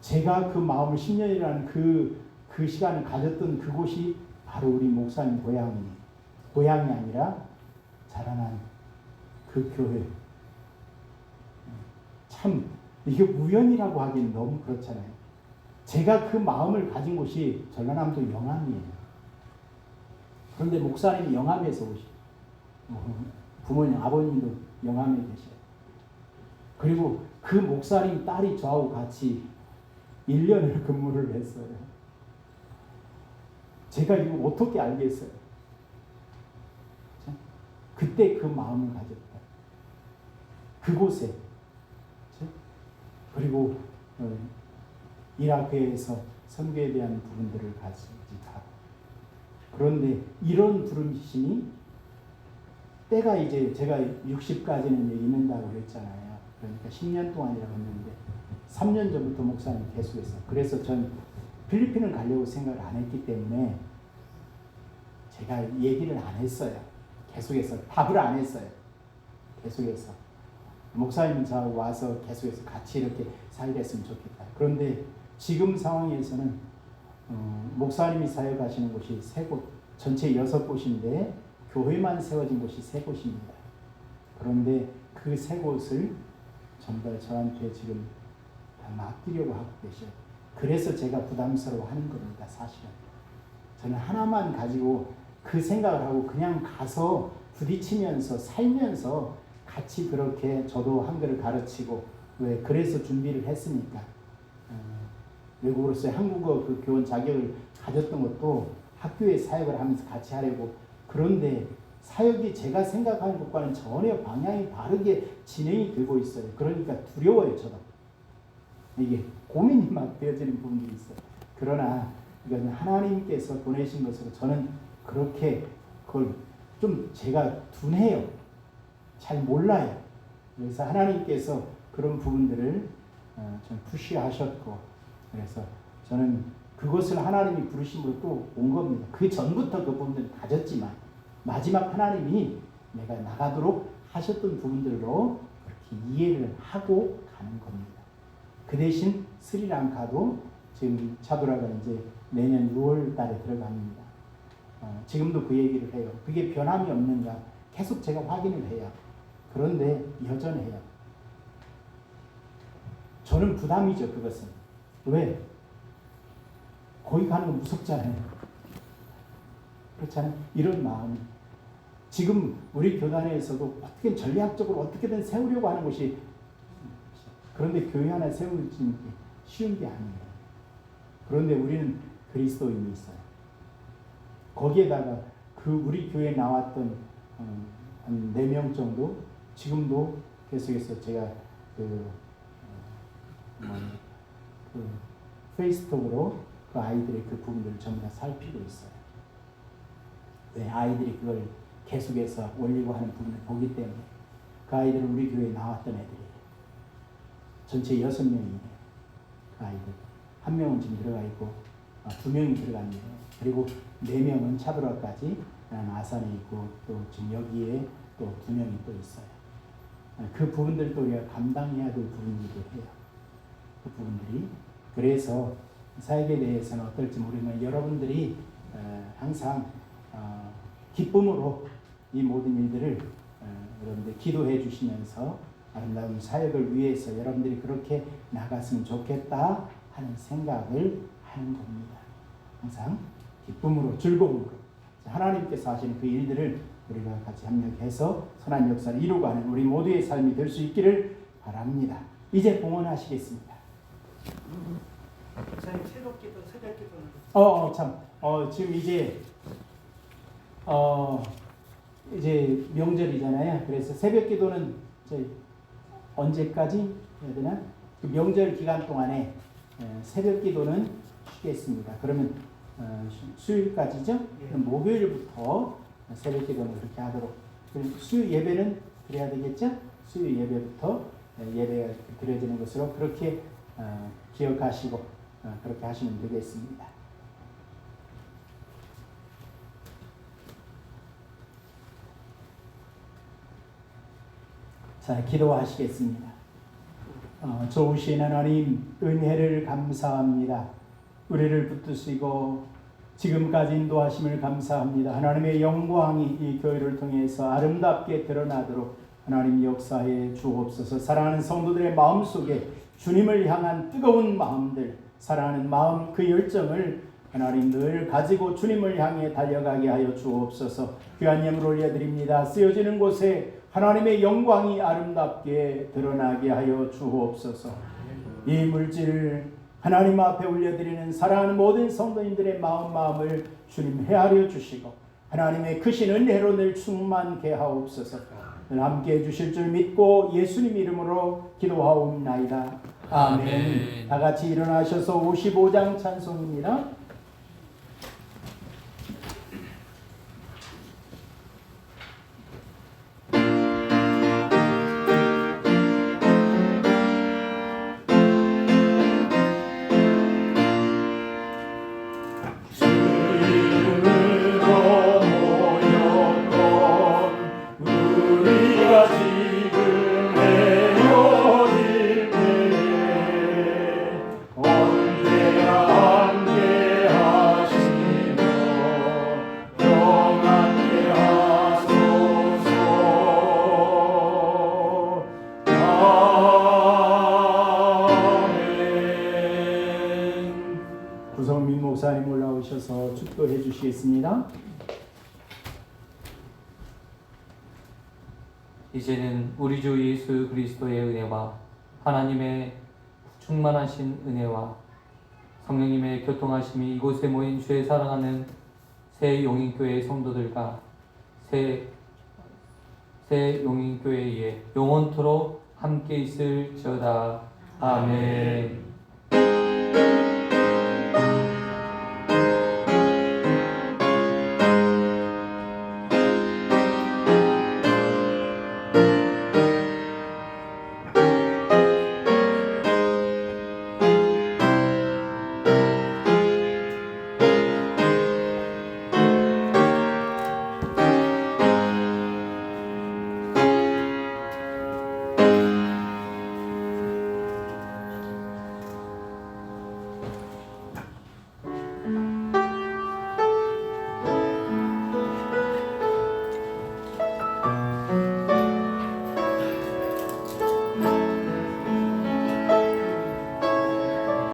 제가 그 마음을 10년이라는 그 시간을 가졌던 그곳이 바로 우리 목사님 고향이 아니라 자라난 그 교회. 참 이게 우연이라고 하기엔 너무 그렇잖아요. 제가 그 마음을 가진 곳이 전라남도 영암이에요. 그런데 목사님이 영암에서 오시고 부모님, 아버님도 영암에 계셔요. 그리고 그 목사님 딸이 저하고 같이 1년을 근무를 했어요. 제가 이거 어떻게 알겠어요? 그때 그 마음을 가졌다. 그곳에. 그리고 이라크에서 선교에 대한 부분들을 같이 하고. 그런데 이런 부르심이 때가 이제 제가 60까지는 있는다고 그랬잖아요. 그러니까 10년 동안이라고 했는데 3년 전부터 목사님 계속해서. 그래서 전 필리핀을 가려고 생각을 안 했기 때문에 제가 얘기를 안 했어요. 계속해서 답을 안 했어요. 계속해서 목사님 저하고 와서 계속해서 같이 이렇게 살겠으면 좋겠다. 그런데 지금 상황에서는 목사님이 사역하시는 곳이 3곳, 전체 6곳인데 교회만 세워진 곳이 3곳입니다. 그런데 그 3곳을 전부 저한테 지금 다 맡기려고 하고 계셔요. 그래서 제가 부담스러워하는 겁니다. 사실은 저는 하나만 가지고 그 생각을 하고 그냥 가서 부딪히면서 살면서 같이 그렇게 저도 한글을 가르치고 왜 그래서 준비를 했으니까 외국으로서의 한국어 그 교원 자격을 가졌던 것도 학교에 사역을 하면서 같이 하려고. 그런데 사역이 제가 생각하는 것과는 전혀 방향이 다르게 진행이 되고 있어요. 그러니까 두려워요. 저도 이게 고민이 막 되어지는 부분들이 있어요. 그러나 이건 하나님께서 보내신 것으로 저는 그렇게 그걸 좀 제가 둔해요. 잘 몰라요. 그래서 하나님께서 그런 부분들을 좀 푸시하셨고, 그래서 저는 그것을 하나님이 부르심으로 또 온 겁니다. 그 전부터 그 부분들을 가졌지만 마지막 하나님이 내가 나가도록 하셨던 부분들로 그렇게 이해를 하고 가는 겁니다. 그 대신 스리랑카도 지금 차도라가 이제 내년 6월 달에 들어갑니다. 지금도 그 얘기를 해요. 그게 변함이 없는가 계속 제가 확인을 해요. 그런데 여전해요. 저는 부담이죠. 그것은. 왜? 거기 가는 건 무섭잖아요. 그렇잖아요. 이런 마음이. 지금 우리 교단에서도 어떻게 전략적으로 어떻게든 세우려고 하는 것이, 그런데 교회 하나 세우는 게 쉬운 게 아니에요. 그런데 우리는 그리스도인이 있어요. 거기에다가 그 우리 교회에 나왔던 한 4명 정도 지금도 계속해서 제가 그 페이스톡으로 그 아이들의 그 부분들을 전부 다 살피고 있어요. 왜? 아이들이 그걸 계속해서 올리고 하는 부분을 보기 때문에. 그 아이들은 우리 교회에 나왔던 애들이에요. 전체 6명이에요. 그 아이들. 1명은 지금 들어가 있고 2명이 들어갑니다. 그리고 4명은 차도라까지 아산에 있고 또 지금 여기에 또 2명이 또 있어요. 그 부분들도 우리가 감당해야 될 부분이기도 해요. 그 부분들이. 그래서 사역에 대해서는 어떨지 모르지만 여러분들이 항상 기쁨으로 이 모든 일들을 여러분들 기도해 주시면서 아름다운 사역을 위해서 여러분들이 그렇게 나갔으면 좋겠다 하는 생각을 하는 겁니다. 항상 기쁨으로 즐거움으로 하나님께서 하시는 그 일들을 우리가 같이 협력해서 선한 역사를 이루고 하는 우리 모두의 삶이 될 수 있기를 바랍니다. 이제 봉헌하시겠습니다. 목사님 새벽기도 새벽기도는 지금 이제 명절이잖아요. 그래서 새벽기도는 언제까지 해야 되나? 그 명절 기간 동안에 새벽기도는 쉬겠습니다. 그러면 수요일까지죠? 그럼 목요일부터 새벽기도는 그렇게 하도록. 수요 예배는 그래야 되겠죠? 수요 예배부터 예배가 드려지는 것으로 그렇게 기억하시고 그렇게 하시면 되겠습니다. 자, 기도하시겠습니다. 좋으신 하나님 은혜를 감사합니다. 우리를 붙드시고 지금까지 인도하심을 감사합니다. 하나님의 영광이 이 교회를 통해서 아름답게 드러나도록 하나님 역사해 주옵소서. 사랑하는 성도들의 마음속에 주님을 향한 뜨거운 마음들, 사랑하는 마음 그 열정을 하나님 늘 가지고 주님을 향해 달려가게 하여 주옵소서. 귀한 예물 올려드립니다. 쓰여지는 곳에 하나님의 영광이 아름답게 드러나게 하여 주옵소서. 이 물질을 하나님 앞에 올려드리는 사랑하는 모든 성도님들의 마음을 주님 헤아려 주시고 하나님의 크신 은혜로 늘 충만케 하옵소서. 늘 함께 해주실 줄 믿고 예수님 이름으로 기도하옵나이다. 아멘. 다 같이 일어나셔서 55장 찬송입니다. 구성민 목사님 올라오셔서 축도해 주시겠습니다. 이제는 우리 주 예수 그리스도의 은혜와 하나님의 충만하신 은혜와 성령님의 교통하심이 이곳에 모인 주의 사랑하는 새 용인교회 성도들과 새 용인교회에 영원토록 함께 있을지어다. 아멘.